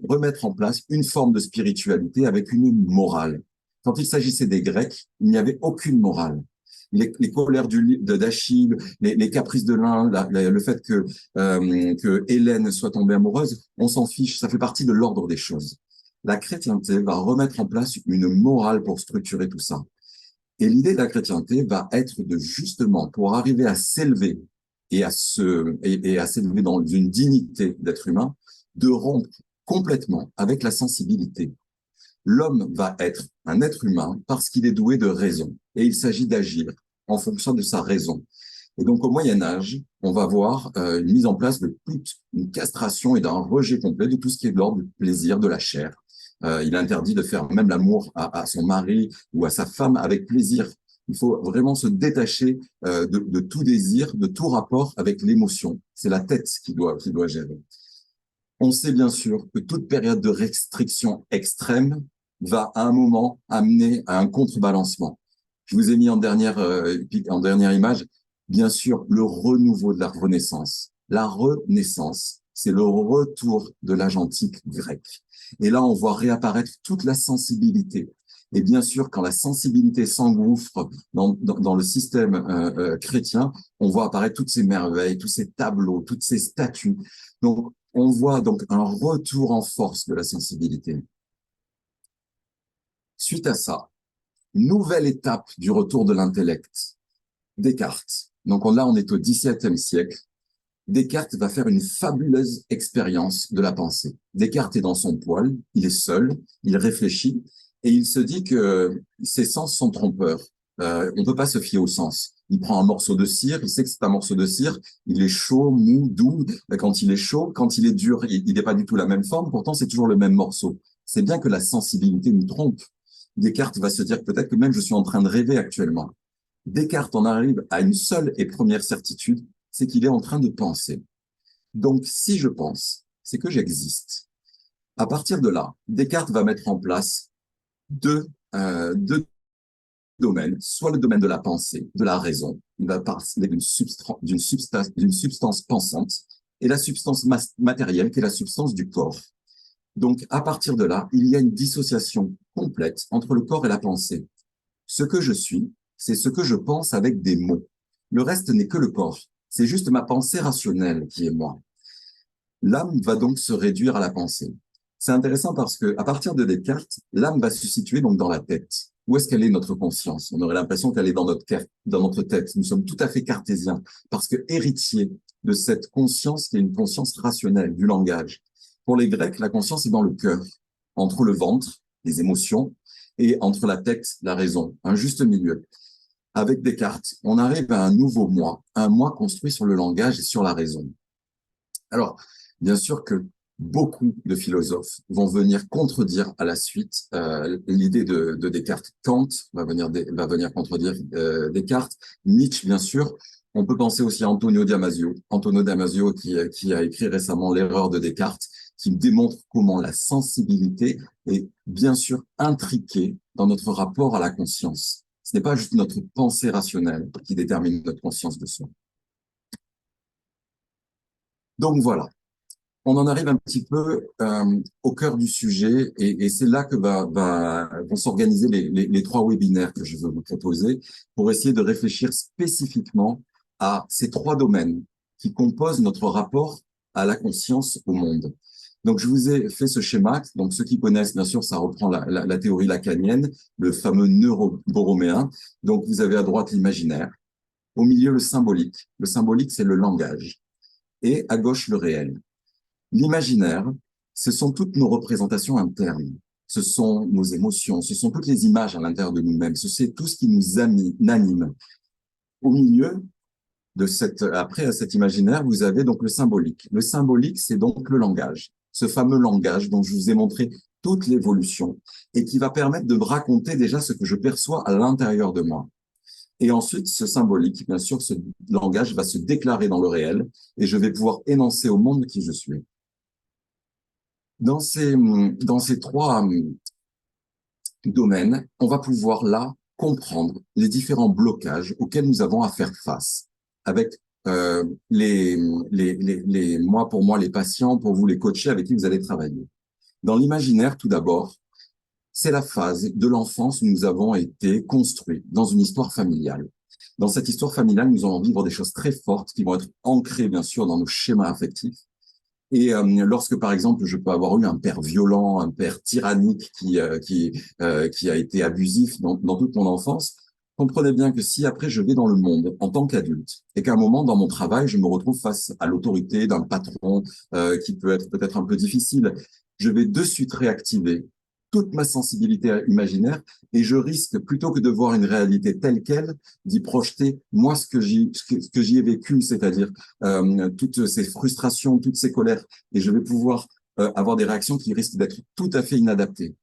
remettre en place une forme de spiritualité avec une morale. Quand il s'agissait des Grecs, il n'y avait aucune morale. Les colères d'Achille, les caprices de l'un, le fait que Hélène soit tombée amoureuse, on s'en fiche, ça fait partie de l'ordre des choses. La chrétienté va remettre en place une morale pour structurer tout ça. Et l'idée de la chrétienté va être de justement, pour arriver à s'élever et à s'élever dans une dignité d'être humain, de rompre complètement avec la sensibilité. L'homme va être un être humain parce qu'il est doué de raison et il s'agit d'agir en fonction de sa raison. Et donc au Moyen Âge, on va voir une mise en place de toute une castration et d'un rejet complet de tout ce qui est de l'ordre du plaisir, de la chair. Il est interdit de faire même l'amour à son mari ou à sa femme avec plaisir. Il faut vraiment se détacher de tout désir, de tout rapport avec l'émotion. C'est la tête qui doit gérer. On sait bien sûr que toute période de restriction extrême va à un moment amener à un contrebalancement. Je vous ai mis en dernière image, bien sûr, le renouveau de la Renaissance. La Renaissance, c'est le retour de l'âge antique grec. Et là, on voit réapparaître toute la sensibilité. Et bien sûr, quand la sensibilité s'engouffre dans le système chrétien, on voit apparaître toutes ces merveilles, tous ces tableaux, toutes ces statues. Donc, on voit donc un retour en force de la sensibilité. Suite à ça, nouvelle étape du retour de l'intellect, Descartes. Donc là, on est au XVIIe siècle. Descartes va faire une fabuleuse expérience de la pensée. Descartes est dans son poil, il est seul, il réfléchit et il se dit que ses sens sont trompeurs. On ne peut pas se fier aux sens. Il prend un morceau de cire, il sait que c'est un morceau de cire, il est chaud, mou, doux. Quand il est chaud, quand il est dur, il n'est pas du tout la même forme, pourtant c'est toujours le même morceau. C'est bien que la sensibilité nous trompe. Descartes va se dire peut-être que même je suis en train de rêver actuellement. Descartes en arrive à une seule et première certitude, c'est qu'il est en train de penser. Donc, si je pense, c'est que j'existe. À partir de là, Descartes va mettre en place deux domaines, soit le domaine de la pensée, de la raison, il va parler d'une substance pensante, et la substance matérielle, qui est la substance du corps. Donc, à partir de là, il y a une dissociation complète entre le corps et la pensée. Ce que je suis, c'est ce que je pense avec des mots. Le reste n'est que le corps. C'est juste ma pensée rationnelle qui est moi. L'âme va donc se réduire à la pensée. C'est intéressant parce que à partir de Descartes, l'âme va se situer donc dans la tête. Où est-ce qu'elle est notre conscience? On aurait l'impression qu'elle est dans notre tête. Nous sommes tout à fait cartésiens parce que héritiers de cette conscience qui est une conscience rationnelle du langage. Pour les Grecs, la conscience est dans le cœur, entre le ventre, les émotions, et entre la tête, la raison, un juste milieu. Avec Descartes, on arrive à un nouveau moi, un moi construit sur le langage et sur la raison. Alors, bien sûr que beaucoup de philosophes vont venir contredire à la suite l'idée de Descartes. Kant va venir contredire Descartes. Nietzsche, bien sûr. On peut penser aussi à Antonio Damasio. Antonio Damasio qui a écrit récemment L'erreur de Descartes, qui démontre comment la sensibilité est bien sûr intriquée dans notre rapport à la conscience. Ce n'est pas juste notre pensée rationnelle qui détermine notre conscience de soi. Donc voilà, on en arrive un petit peu au cœur du sujet et c'est là que vont s'organiser les trois webinaires que je veux vous proposer pour essayer de réfléchir spécifiquement à ces trois domaines qui composent notre rapport à la conscience au monde. Donc, je vous ai fait ce schéma. Donc, ceux qui connaissent, bien sûr, ça reprend la théorie lacanienne, le fameux neuro-borroméen. Donc, vous avez à droite l'imaginaire, au milieu le symbolique. Le symbolique, c'est le langage. Et à gauche, le réel. L'imaginaire, ce sont toutes nos représentations internes. Ce sont nos émotions, ce sont toutes les images à l'intérieur de nous-mêmes. C'est tout ce qui nous anime. Au milieu de après cet imaginaire, vous avez donc le symbolique. Le symbolique, c'est donc le langage. Ce fameux langage dont je vous ai montré toute l'évolution et qui va permettre de me raconter déjà ce que je perçois à l'intérieur de moi. Et ensuite, ce symbolique, bien sûr, ce langage va se déclarer dans le réel et je vais pouvoir énoncer au monde qui je suis. Dans ces trois domaines, on va pouvoir là comprendre les différents blocages auxquels nous avons à faire face avec moi, pour moi, les patients, pour vous, les coachés avec qui vous allez travailler. Dans l'imaginaire, tout d'abord, c'est la phase de l'enfance où nous avons été construits dans une histoire familiale. Dans cette histoire familiale, nous allons vivre des choses très fortes qui vont être ancrées, bien sûr, dans nos schémas affectifs. Et lorsque, par exemple, je peux avoir eu un père violent, un père tyrannique qui a été abusif dans toute mon enfance, comprenez bien que si après je vais dans le monde en tant qu'adulte et qu'à un moment dans mon travail, je me retrouve face à l'autorité d'un patron qui peut être peut-être un peu difficile, je vais de suite réactiver toute ma sensibilité imaginaire et je risque, plutôt que de voir une réalité telle qu'elle, d'y projeter moi ce que j'y ai vécu, c'est-à-dire toutes ces frustrations, toutes ces colères, et je vais pouvoir avoir des réactions qui risquent d'être tout à fait inadaptées.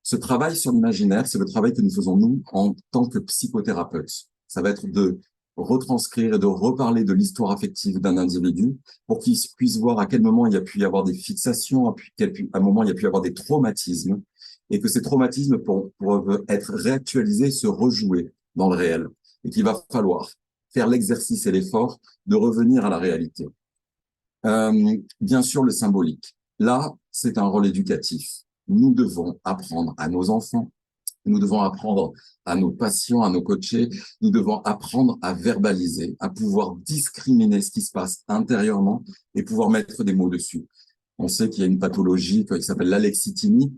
Ce travail sur l'imaginaire, c'est le travail que nous faisons nous en tant que psychothérapeutes. Ça va être de retranscrire et de reparler de l'histoire affective d'un individu pour qu'il puisse voir à quel moment il y a pu y avoir des fixations, à un moment il y a pu y avoir des traumatismes, et que ces traumatismes peuvent être réactualisés, se rejouer dans le réel, et qu'il va falloir faire l'exercice et l'effort de revenir à la réalité. Bien sûr, le symbolique. Là, c'est un rôle éducatif. Nous devons apprendre à nos enfants, nous devons apprendre à nos patients, à nos coachés, nous devons apprendre à verbaliser, à pouvoir discriminer ce qui se passe intérieurement et pouvoir mettre des mots dessus. On sait qu'il y a une pathologie qui s'appelle l'alexithymie,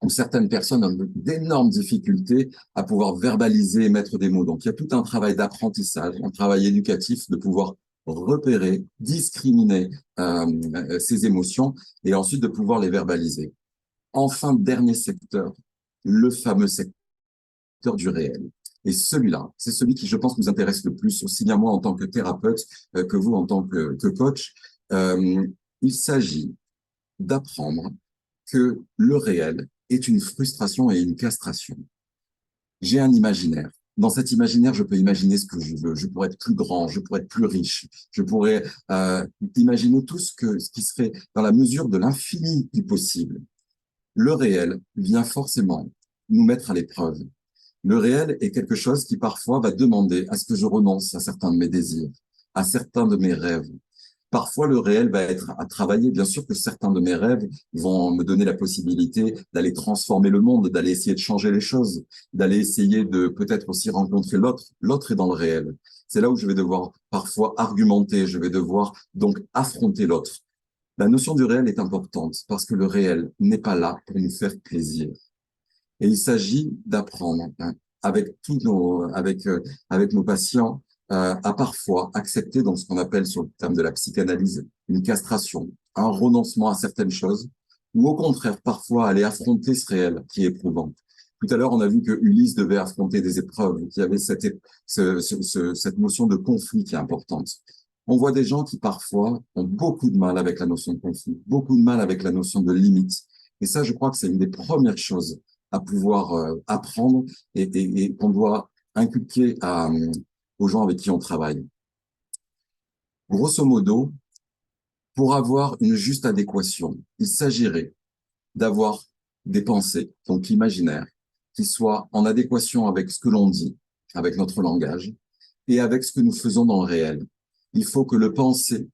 où certaines personnes ont d'énormes difficultés à pouvoir verbaliser et mettre des mots. Donc, il y a tout un travail d'apprentissage, un travail éducatif de pouvoir repérer, discriminer ses émotions et ensuite de pouvoir les verbaliser. Enfin, dernier secteur, le fameux secteur du réel. Et celui-là, c'est celui qui, je pense, nous intéresse le plus, aussi bien moi en tant que thérapeute que vous en tant que coach. Euh, il s'agit d'apprendre que le réel est une frustration et une castration. J'ai un imaginaire. Dans cet imaginaire, je peux imaginer ce que je veux. Je pourrais être plus grand, je pourrais être plus riche, je pourrais imaginer tout ce qui serait dans la mesure de l'infini du possible. Le réel vient forcément nous mettre à l'épreuve. Le réel est quelque chose qui parfois va demander à ce que je renonce à certains de mes désirs, à certains de mes rêves. Parfois, le réel va être à travailler. Bien sûr que certains de mes rêves vont me donner la possibilité d'aller transformer le monde, d'aller essayer de changer les choses, d'aller essayer de peut-être aussi rencontrer l'autre. L'autre est dans le réel. C'est là où je vais devoir parfois argumenter, je vais devoir donc affronter l'autre. La notion du réel est importante parce que le réel n'est pas là pour nous faire plaisir. Et il s'agit d'apprendre avec avec nos patients à parfois accepter donc ce qu'on appelle sur le terme de la psychanalyse une castration, un renoncement à certaines choses, ou au contraire parfois aller affronter ce réel qui est éprouvant. Tout à l'heure, on a vu que Ulysse devait affronter des épreuves, qu'il y avait cette notion de conflit qui est importante. On voit des gens qui parfois ont beaucoup de mal avec la notion de conflit, beaucoup de mal avec la notion de limite. Et ça, je crois que c'est une des premières choses à pouvoir apprendre et qu'on doit inculquer aux gens avec qui on travaille. Grosso modo, pour avoir une juste adéquation, il s'agirait d'avoir des pensées, donc l'imaginaire, qui soient en adéquation avec ce que l'on dit, avec notre langage, et avec ce que nous faisons dans le réel. Il faut que le penser,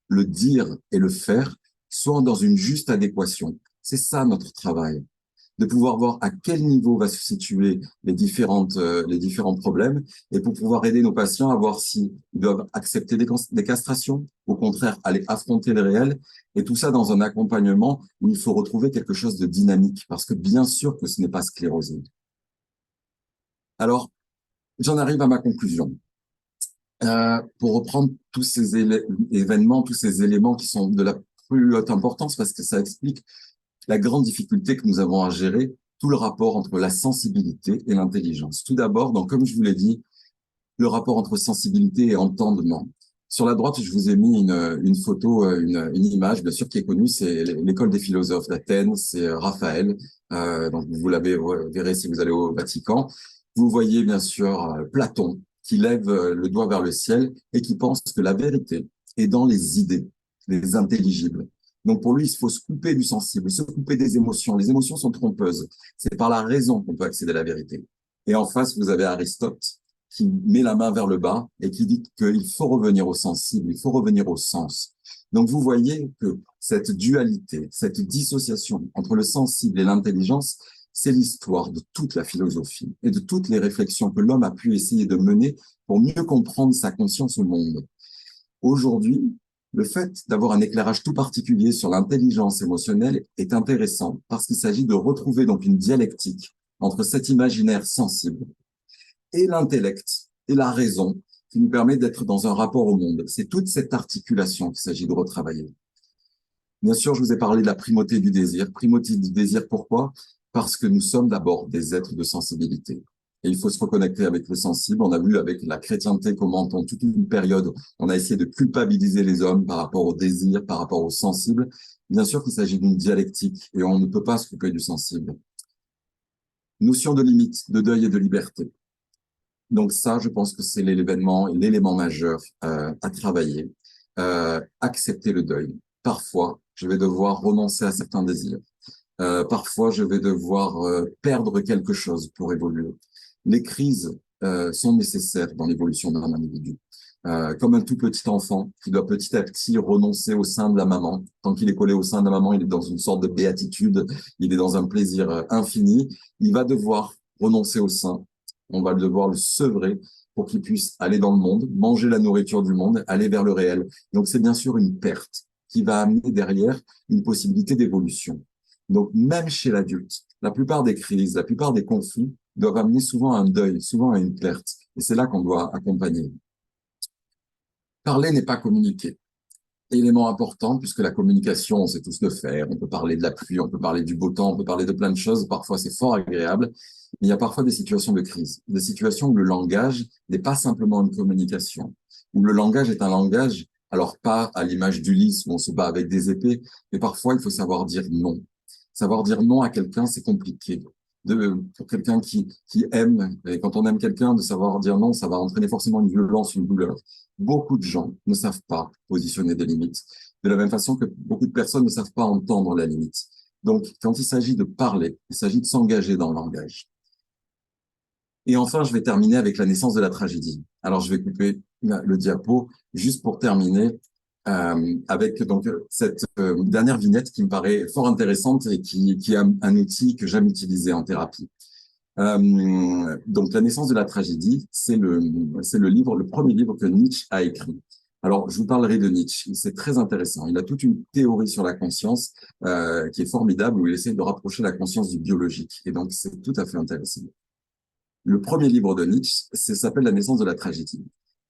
le dire et le faire soient dans une juste adéquation. C'est ça notre travail, de pouvoir voir à quel niveau va se situer les différents problèmes et pour pouvoir aider nos patients à voir s'ils doivent accepter des castrations, au contraire, aller affronter le réel et tout ça dans un accompagnement où il faut retrouver quelque chose de dynamique parce que bien sûr que ce n'est pas sclérosé. Alors, j'en arrive à ma conclusion. Pour reprendre tous ces événements, tous ces éléments qui sont de la plus haute importance parce que ça explique la grande difficulté que nous avons à gérer, tout le rapport entre la sensibilité et l'intelligence. Tout d'abord, donc, comme je vous l'ai dit, le rapport entre sensibilité et entendement. Sur la droite, je vous ai mis une photo, une image, bien sûr, qui est connue, c'est l'école des philosophes d'Athènes, c'est Raphaël. Donc, vous l'avez, vous verrez si vous allez au Vatican. Vous voyez, bien sûr, Platon, qui lève le doigt vers le ciel et qui pense que la vérité est dans les idées, les intelligibles. Donc, pour lui, il faut se couper du sensible, se couper des émotions. Les émotions sont trompeuses. C'est par la raison qu'on peut accéder à la vérité. Et en face, vous avez Aristote, qui met la main vers le bas et qui dit qu'il faut revenir au sensible, il faut revenir au sens. Donc vous voyez que cette dualité, cette dissociation entre le sensible et l'intelligence, c'est l'histoire de toute la philosophie et de toutes les réflexions que l'homme a pu essayer de mener pour mieux comprendre sa conscience au monde. Aujourd'hui, le fait d'avoir un éclairage tout particulier sur l'intelligence émotionnelle est intéressant parce qu'il s'agit de retrouver donc une dialectique entre cet imaginaire sensible et l'intellect et la raison qui nous permet d'être dans un rapport au monde. C'est toute cette articulation qu'il s'agit de retravailler. Bien sûr, je vous ai parlé de la primauté du désir. Primauté du désir, pourquoi? Parce que nous sommes d'abord des êtres de sensibilité. Et il faut se reconnecter avec le sensible. On a vu avec la chrétienté comment, pendant toute une période, on a essayé de culpabiliser les hommes par rapport au désir, par rapport au sensible. Bien sûr qu'il s'agit d'une dialectique et on ne peut pas se couper du sensible. Notion de limite, de deuil et de liberté. Donc ça, je pense que c'est l'élément majeur à travailler. Accepter le deuil. Parfois, je vais devoir renoncer à certains désirs. Parfois, je vais devoir perdre quelque chose pour évoluer. Les crises sont nécessaires dans l'évolution d'un individu. Comme un tout petit enfant qui doit petit à petit renoncer au sein de la maman. Tant qu'il est collé au sein de la maman, il est dans une sorte de béatitude, il est dans un plaisir infini. Il va devoir renoncer au sein. On va devoir le sevrer pour qu'il puisse aller dans le monde, manger la nourriture du monde, aller vers le réel. Donc c'est bien sûr une perte qui va amener derrière une possibilité d'évolution. Donc même chez l'adulte, la plupart des crises, la plupart des conflits doivent amener souvent à un deuil, souvent à une perte. Et c'est là qu'on doit accompagner. Parler n'est pas communiquer. Élément important, puisque la communication, on sait tous le faire. On peut parler de la pluie, on peut parler du beau temps, on peut parler de plein de choses. Parfois, c'est fort agréable. Mais il y a parfois des situations de crise, des situations où le langage n'est pas simplement une communication, où le langage est un langage, alors pas à l'image d'Ulysse où on se bat avec des épées, mais parfois il faut savoir dire non. Savoir dire non à quelqu'un, c'est compliqué. Pour quelqu'un qui aime, et quand on aime quelqu'un, de savoir dire non, ça va entraîner forcément une violence, une douleur. Beaucoup de gens ne savent pas positionner des limites, de la même façon que beaucoup de personnes ne savent pas entendre la limite. Donc, quand il s'agit de parler, il s'agit de s'engager dans le langage. Et enfin, je vais terminer avec la naissance de la tragédie. Alors, je vais couper le diapo juste pour terminer avec donc cette dernière vignette qui me paraît fort intéressante et qui est un outil que j'aime utiliser en thérapie. Donc, la naissance de la tragédie, c'est le livre, le premier livre que Nietzsche a écrit. Alors, je vous parlerai de Nietzsche. C'est très intéressant. Il a toute une théorie sur la conscience qui est formidable, où il essaie de rapprocher la conscience du biologique. Et donc, c'est tout à fait intéressant. Le premier livre de Nietzsche, s'appelle La naissance de la tragédie.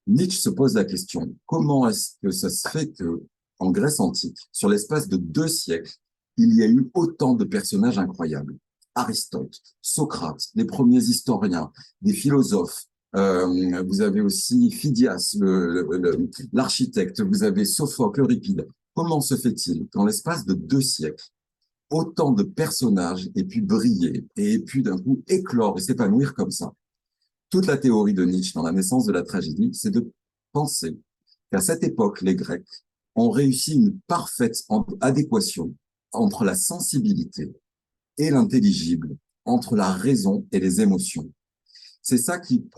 Nietzsche se pose la question, comment est-ce que ça se fait que, en Grèce antique, sur l'espace de 2 siècles, il y a eu autant de personnages incroyables? Aristote, Socrate, les premiers historiens, des philosophes, vous avez aussi Phidias, l'architecte, vous avez Sophocle, Euripide. Comment se fait-il qu'en l'espace de 2 siècles, autant de personnages aient pu briller et aient pu d'un coup éclore et s'épanouir comme ça? Toute la théorie de Nietzsche dans la naissance de la tragédie, c'est de penser qu'à cette époque, les Grecs ont réussi une parfaite adéquation entre la sensibilité et l'intelligible, entre la raison et les émotions. C'est ça qui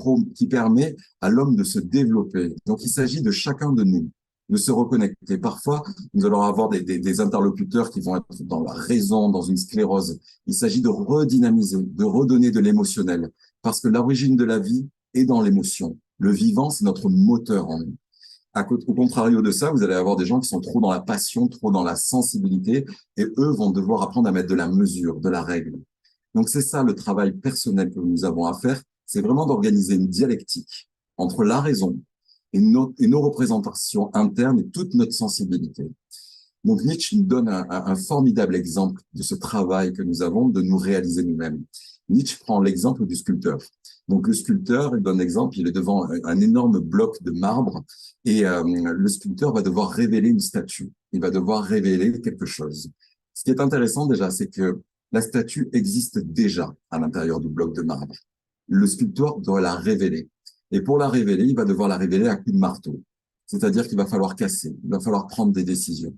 permet à l'homme de se développer. Donc, il s'agit de chacun de nous, de se reconnecter. Parfois, nous allons avoir des interlocuteurs qui vont être dans la raison, dans une sclérose. Il s'agit de redynamiser, de redonner de l'émotionnel, parce que l'origine de la vie est dans l'émotion. Le vivant, c'est notre moteur en nous. Au contrario de ça, vous allez avoir des gens qui sont trop dans la passion, trop dans la sensibilité, et eux vont devoir apprendre à mettre de la mesure, de la règle. Donc c'est ça le travail personnel que nous avons à faire, c'est vraiment d'organiser une dialectique entre la raison et nos représentations internes et toute notre sensibilité. Donc Nietzsche nous donne un formidable exemple de ce travail que nous avons de nous réaliser nous-mêmes. Nietzsche prend l'exemple du sculpteur. Donc le sculpteur, il donne l'exemple, il est devant un énorme bloc de marbre et le sculpteur va devoir révéler une statue. Il va devoir révéler quelque chose. Ce qui est intéressant déjà, c'est que la statue existe déjà à l'intérieur du bloc de marbre. Le sculpteur doit la révéler. Et pour la révéler, il va devoir la révéler à coups de marteau. C'est-à-dire qu'il va falloir casser, il va falloir prendre des décisions.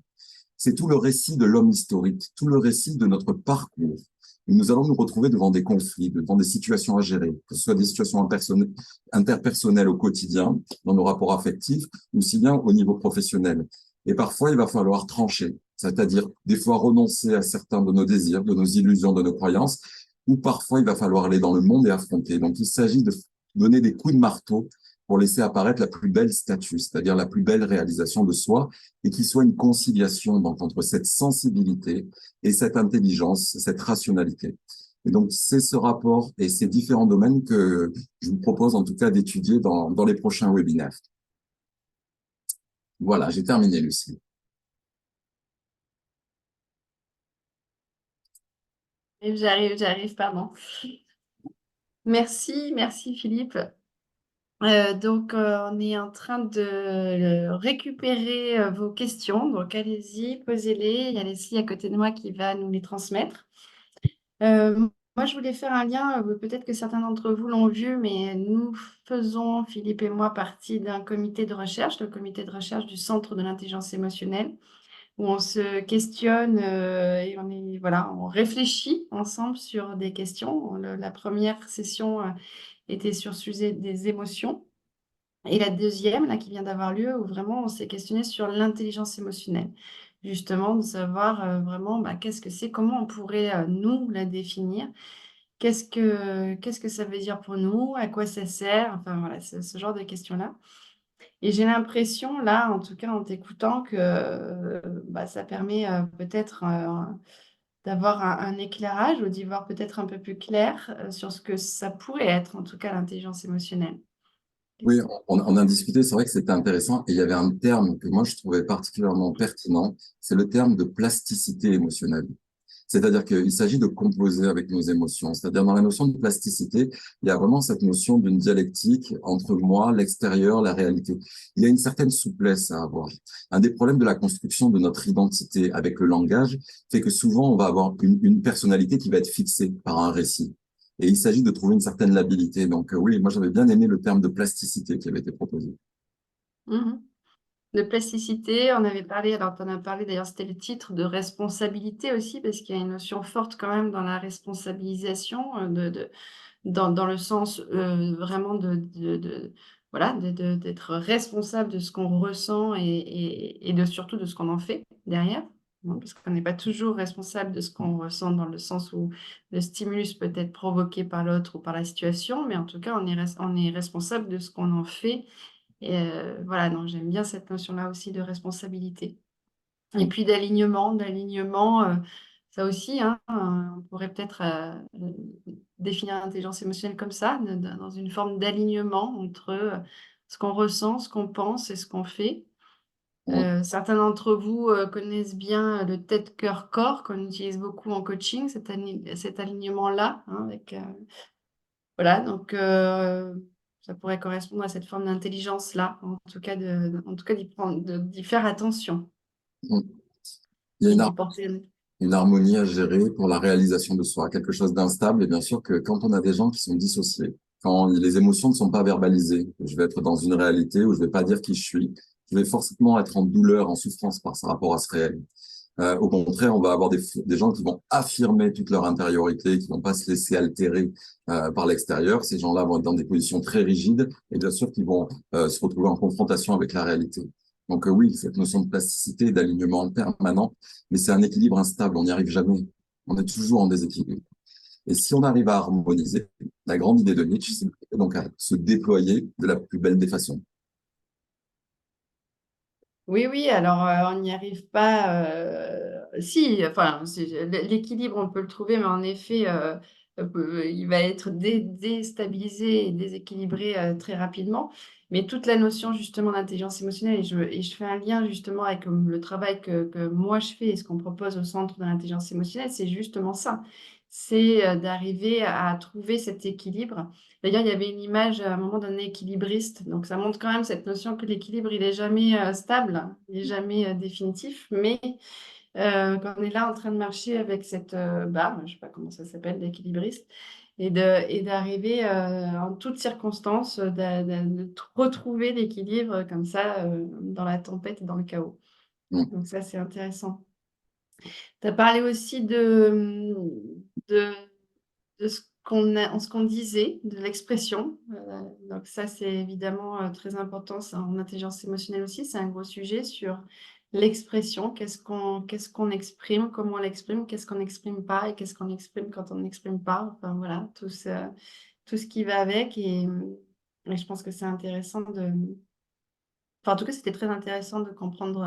C'est tout le récit de l'homme historique, tout le récit de notre parcours. Et nous allons nous retrouver devant des conflits, devant des situations à gérer, que ce soit des situations interpersonnelles au quotidien, dans nos rapports affectifs, ou si bien au niveau professionnel. Et parfois, il va falloir trancher, c'est-à-dire des fois renoncer à certains de nos désirs, de nos illusions, de nos croyances, ou parfois il va falloir aller dans le monde et affronter. Donc, il s'agit de donner des coups de marteau pour laisser apparaître la plus belle statue, c'est-à-dire la plus belle réalisation de soi, et qu'il soit une conciliation donc, entre cette sensibilité et cette intelligence, cette rationalité. Et donc, c'est ce rapport et ces différents domaines que je vous propose en tout cas d'étudier dans les prochains webinaires. Voilà, j'ai terminé, Lucie. Pardon. Merci Philippe. Donc, on est en train de récupérer vos questions. Donc, allez-y, posez-les. Il y a Leslie à côté de moi qui va nous les transmettre. Moi, je voulais faire un lien. Peut-être que certains d'entre vous l'ont vu, mais nous faisons, Philippe et moi, partie d'un comité de recherche, le comité de recherche du Centre de l'intelligence émotionnelle, où on se questionne et voilà, on réfléchit ensemble sur des questions. La première session était sur le sujet des émotions. Et la deuxième, là, qui vient d'avoir lieu, où vraiment on s'est questionné sur l'intelligence émotionnelle. Justement, de savoir vraiment qu'est-ce que c'est, comment on pourrait nous la définir, qu'est-ce que ça veut dire pour nous, à quoi ça sert, enfin voilà, ce genre de questions-là. Et j'ai l'impression, là, en tout cas en t'écoutant, que ça permet peut-être d'avoir un éclairage ou d'y voir peut-être un peu plus clair sur ce que ça pourrait être, en tout cas, l'intelligence émotionnelle. Oui, on a discuté, c'est vrai que c'était intéressant. Et il y avait un terme que moi je trouvais particulièrement pertinent, c'est le terme de plasticité émotionnelle. C'est-à-dire qu'il s'agit de composer avec nos émotions. C'est-à-dire dans la notion de plasticité, il y a vraiment cette notion d'une dialectique entre moi, l'extérieur, la réalité. Il y a une certaine souplesse à avoir. Un des problèmes de la construction de notre identité avec le langage fait que souvent on va avoir une personnalité qui va être fixée par un récit. Et il s'agit de trouver une certaine labilité. Donc oui, moi j'avais bien aimé le terme de plasticité qui avait été proposé. Mhm. De plasticité, on avait parlé, alors tu en as parlé d'ailleurs, c'était le titre de responsabilité aussi, parce qu'il y a une notion forte quand même dans la responsabilisation, dans le sens vraiment voilà, d'être responsable de ce qu'on ressent et surtout de ce qu'on en fait derrière. Hein, parce qu'on n'est pas toujours responsable de ce qu'on ressent dans le sens où le stimulus peut être provoqué par l'autre ou par la situation, mais en tout cas, on est responsable de ce qu'on en fait. Et voilà, donc j'aime bien cette notion-là aussi de responsabilité. Et puis d'alignement, ça aussi, hein, on pourrait peut-être définir l'intelligence émotionnelle comme ça, dans une forme d'alignement entre ce qu'on ressent, ce qu'on pense et ce qu'on fait. Oui, Certains d'entre vous connaissent bien le tête, cœur, corps, qu'on utilise beaucoup en coaching, cet alignement-là, hein, avec, voilà, donc ça pourrait correspondre à cette forme d'intelligence-là, en tout cas d'y faire attention oui. Il y a et d'y porter. une harmonie à gérer pour la réalisation de soi, quelque chose d'instable. Et bien sûr que quand on a des gens qui sont dissociés, quand les émotions ne sont pas verbalisées, je vais être dans une réalité où je vais pas dire qui je suis, je vais forcément être en douleur, en souffrance par rapport à ce réel. Au contraire, on va avoir des gens qui vont affirmer toute leur intériorité, qui vont pas se laisser altérer par l'extérieur. Ces gens-là vont être dans des positions très rigides et bien sûr qu'ils vont se retrouver en confrontation avec la réalité. Donc oui, cette notion de plasticité et d'alignement permanent, mais c'est un équilibre instable, on n'y arrive jamais. On est toujours en déséquilibre. Et si on arrive à harmoniser, la grande idée de Nietzsche, c'est donc à se déployer de la plus belle des façons. Oui, oui, alors on n'y arrive pas. Si, enfin, l'équilibre, on peut le trouver, mais en effet, il va être déstabilisé et déséquilibré très rapidement. Mais toute la notion justement d'intelligence émotionnelle, et je fais un lien justement avec le travail que moi je fais et ce qu'on propose au centre de l'intelligence émotionnelle, c'est justement ça. C'est d'arriver à trouver cet équilibre. D'ailleurs, il y avait une image à un moment d'un équilibriste. Donc, ça montre quand même cette notion que l'équilibre, il n'est jamais stable, il n'est jamais définitif. Mais quand on est là en train de marcher avec cette barre, je ne sais pas comment ça s'appelle, l'équilibriste, et d'arriver en toutes circonstances, retrouver l'équilibre comme ça dans la tempête et dans le chaos. Mm. Donc, ça, c'est intéressant. Tu as parlé aussi de ce qu'on disait, de l'expression. Donc ça, c'est évidemment très important ça, en intelligence émotionnelle aussi. C'est un gros sujet sur l'expression. Qu'est-ce qu'on exprime, comment on l'exprime, qu'est-ce qu'on n'exprime pas et qu'est-ce qu'on exprime quand on n'exprime pas. Enfin voilà, tout ce qui va avec. Et je pense que c'est intéressant de... Enfin, en tout cas, c'était très intéressant de comprendre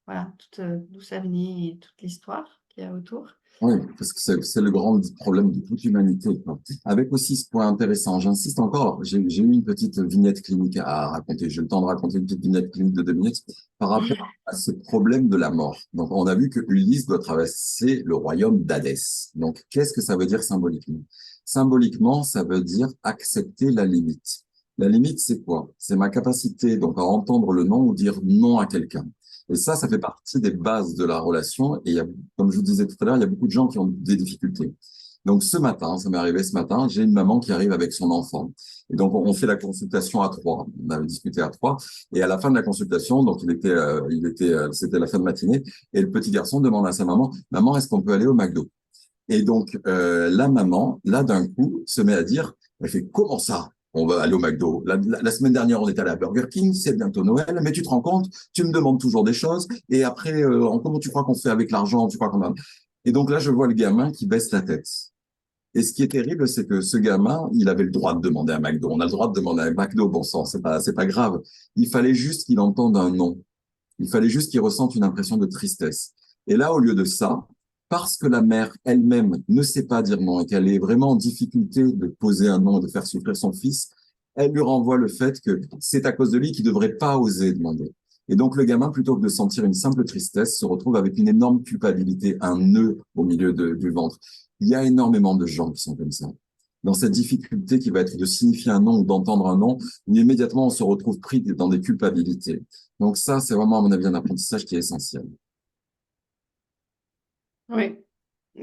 voilà, d'où ça venait et toute l'histoire qu'il y a autour. Oui, parce que c'est le grand problème de toute l'humanité, quoi. Avec aussi ce point intéressant, j'insiste encore, j'ai eu une petite vignette clinique à raconter. J'ai le temps de raconter une petite vignette clinique de 2 minutes par rapport à ce problème de la mort. Donc, on a vu que Ulysse doit traverser le royaume d'Hadès. Donc, qu'est-ce que ça veut dire symboliquement? Symboliquement, ça veut dire accepter la limite. La limite, c'est quoi? C'est ma capacité, donc, à entendre le non ou dire non à quelqu'un. Et ça fait partie des bases de la relation. Et il y a, comme je vous disais tout à l'heure, il y a beaucoup de gens qui ont des difficultés. Donc ce matin, ça m'est arrivé ce matin, j'ai une maman qui arrive avec son enfant. Et donc on fait la consultation à trois. On avait discuté à trois. Et à la fin de la consultation, donc c'était la fin de matinée. Et le petit garçon demande à sa maman, maman, est-ce qu'on peut aller au McDo? Et donc, la maman, là, d'un coup, se met à dire, elle fait, comment ça? On va aller au McDo. La semaine dernière, on est allé à Burger King, c'est bientôt Noël, mais tu te rends compte, tu me demandes toujours des choses, et après, comment tu crois qu'on fait avec l'argent? Tu crois qu'on a... Et donc là, je vois le gamin qui baisse la tête. Et ce qui est terrible, c'est que ce gamin, il avait le droit de demander un McDo. On a le droit de demander un McDo, bon sang, c'est pas grave. Il fallait juste qu'il entende un non. Il fallait juste qu'il ressente une impression de tristesse. Et là, au lieu de ça, parce que la mère elle-même ne sait pas dire non et qu'elle est vraiment en difficulté de poser un non, de faire souffrir son fils, elle lui renvoie le fait que c'est à cause de lui qu'il ne devrait pas oser demander. Et donc le gamin, plutôt que de sentir une simple tristesse, se retrouve avec une énorme culpabilité, un nœud au milieu du ventre. Il y a énormément de gens qui sont comme ça. Dans cette difficulté qui va être de signifier un nom ou d'entendre un nom, immédiatement on se retrouve pris dans des culpabilités. Donc ça, c'est vraiment, à mon avis, un apprentissage qui est essentiel. Oui.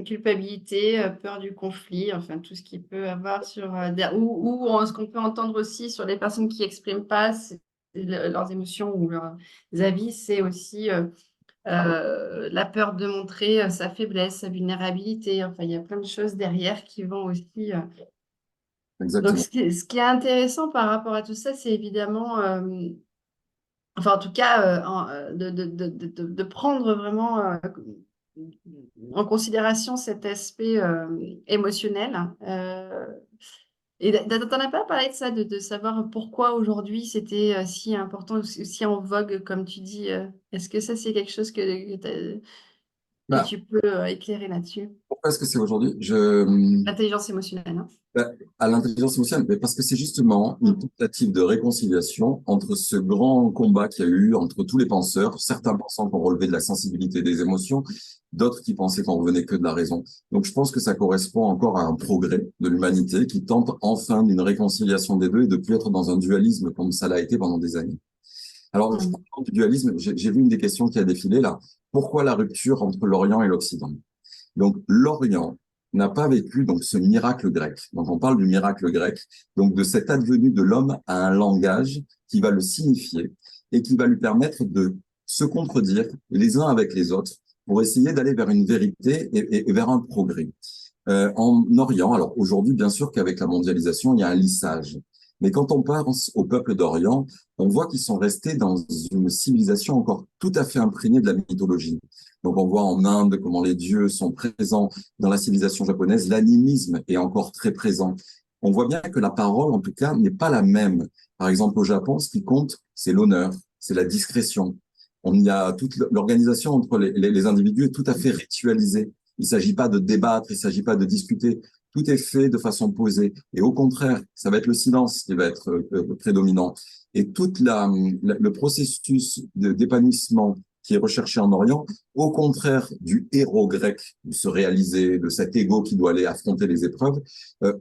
Culpabilité, peur du conflit, enfin tout ce qui peut avoir sur ou ce qu'on peut entendre aussi sur les personnes qui expriment pas leurs émotions ou leurs avis, c'est aussi la peur de montrer sa faiblesse, sa vulnérabilité. Enfin, il y a plein de choses derrière qui vont aussi. Donc, Exactement. ce qui est intéressant par rapport à tout ça, c'est évidemment, enfin, en tout cas, de prendre vraiment en considération cet aspect émotionnel. Et t'en as pas parlé de ça, de savoir pourquoi aujourd'hui c'était si important, si en vogue, comme tu dis. Est-ce que ça, c'est quelque chose que Bah, tu peux éclairer là-dessus? pourquoi est-ce que c'est aujourd'hui? L'intelligence émotionnelle, hein. À l'intelligence émotionnelle, mais parce que c'est justement une tentative de réconciliation entre ce grand combat qu'il y a eu entre tous les penseurs, certains pensant qu'on relevait de la sensibilité des émotions, d'autres qui pensaient qu'on revenait que de la raison. Donc je pense que ça correspond encore à un progrès de l'humanité qui tente enfin d'une réconciliation des deux et de plus être dans un dualisme comme ça l'a été pendant des années. Alors, je Mm. parle du dualisme, j'ai vu une des questions qui a défilé là. Pourquoi la rupture entre l'Orient et l'Occident? Donc, l'Orient n'a pas vécu donc ce miracle grec. Donc, on parle du miracle grec, donc de cette advenue de l'homme à un langage qui va le signifier et qui va lui permettre de se contredire les uns avec les autres pour essayer d'aller vers une vérité et vers un progrès. En Orient, alors aujourd'hui, bien sûr qu'avec la mondialisation, il y a un lissage. Mais quand on pense au peuple d'Orient, on voit qu'ils sont restés dans une civilisation encore tout à fait imprégnée de la mythologie. Donc on voit en Inde comment les dieux sont présents dans la civilisation japonaise, l'animisme est encore très présent. On voit bien que la parole, en tout cas, n'est pas la même. Par exemple, au Japon, ce qui compte, c'est l'honneur, c'est la discrétion. On y a toute l'organisation entre les individus est tout à fait ritualisée. Il ne s'agit pas de débattre, il ne s'agit pas de discuter. Tout est fait de façon posée. Et au contraire, ça va être le silence qui va être prédominant. Et le processus d'épanouissement qui est recherché en Orient, au contraire du héros grec, de se réaliser, de cet ego qui doit aller affronter les épreuves,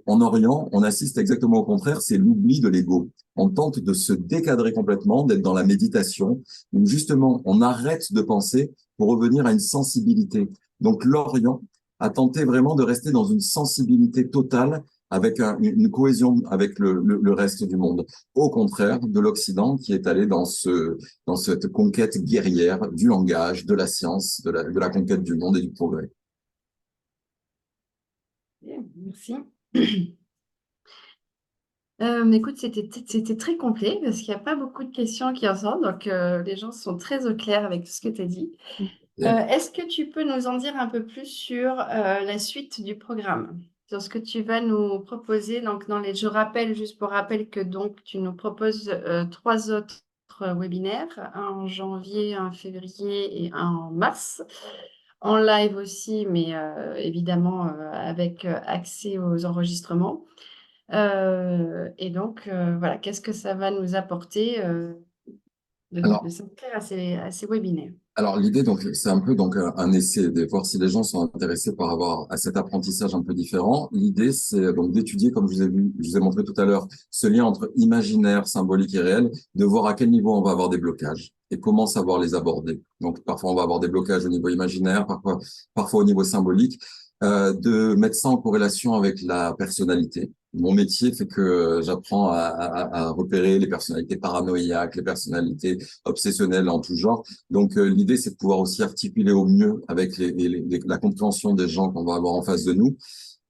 en Orient, on assiste exactement au contraire, c'est l'oubli de l'ego. On tente de se décadrer complètement, d'être dans la méditation, où justement, on arrête de penser pour revenir à une sensibilité. Donc l'Orient a tenté vraiment de rester dans une sensibilité totale avec une cohésion avec le reste du monde. Au contraire de l'Occident qui est allé dans cette conquête guerrière du langage, de la science, de la conquête du monde et du progrès. Bien, merci. Écoute, c'était très complet parce qu'il n'y a pas beaucoup de questions qui en sortent, donc les gens sont très au clair avec tout ce que tu as dit. Est-ce que tu peux nous en dire un peu plus sur la suite du programme, sur ce que tu vas nous proposer? Donc, je rappelle, juste pour rappel, que donc tu nous proposes 3 autres webinaires, un en janvier, un en février et un en mars, en live aussi, mais évidemment avec accès aux enregistrements. Et donc, voilà, qu'est-ce que ça va nous apporter de Alors, s'inscrire à ces webinaires? Alors l'idée donc c'est un peu donc un essai de voir si les gens sont intéressés par avoir à cet apprentissage un peu différent. L'idée c'est donc d'étudier comme je vous ai montré tout à l'heure ce lien entre imaginaire, symbolique et réel, de voir à quel niveau on va avoir des blocages et comment savoir les aborder. Donc parfois on va avoir des blocages au niveau imaginaire, parfois au niveau symbolique, de mettre ça en corrélation avec la personnalité. Mon métier fait que j'apprends à repérer les personnalités paranoïaques, les personnalités obsessionnelles en tout genre. Donc, l'idée, c'est de pouvoir aussi articuler au mieux avec la compréhension des gens qu'on va avoir en face de nous.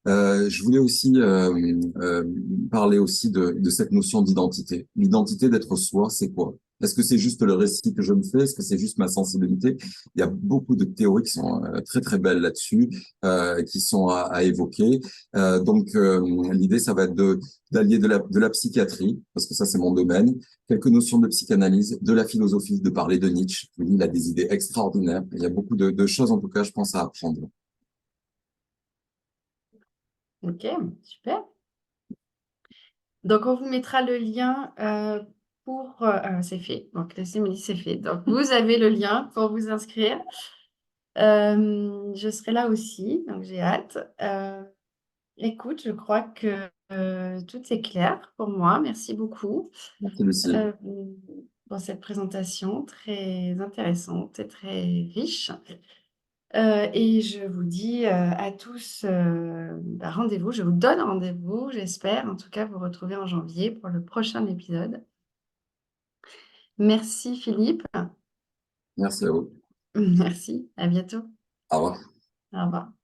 Je voulais aussi euh, parler aussi de cette notion d'identité. L'identité d'être soi, c'est quoi? Est-ce que c'est juste le récit que je me fais? Est-ce que c'est juste ma sensibilité? Il y a beaucoup de théories qui sont très très belles là-dessus, qui sont à évoquer. L'idée, ça va être d'allier de la psychiatrie, parce que ça c'est mon domaine, quelques notions de psychanalyse, de la philosophie, de parler de Nietzsche. Lui, il a des idées extraordinaires. Il y a beaucoup de choses en tout cas, je pense, à apprendre. Ok, super. Donc, on vous mettra le lien pour... c'est fait. Donc, laissez me dire c'est fait. Donc, vous avez le lien pour vous inscrire. Je serai là aussi, donc j'ai hâte. Écoute, je crois que tout est clair pour moi. Merci beaucoup Merci, Lucie. euh, pour cette présentation très intéressante et très riche. Et je vous dis à tous rendez-vous. Je vous donne rendez-vous, j'espère, en tout cas, vous retrouver en janvier pour le prochain épisode. Merci Philippe. Merci à vous. Merci, à bientôt. Au revoir. Au revoir.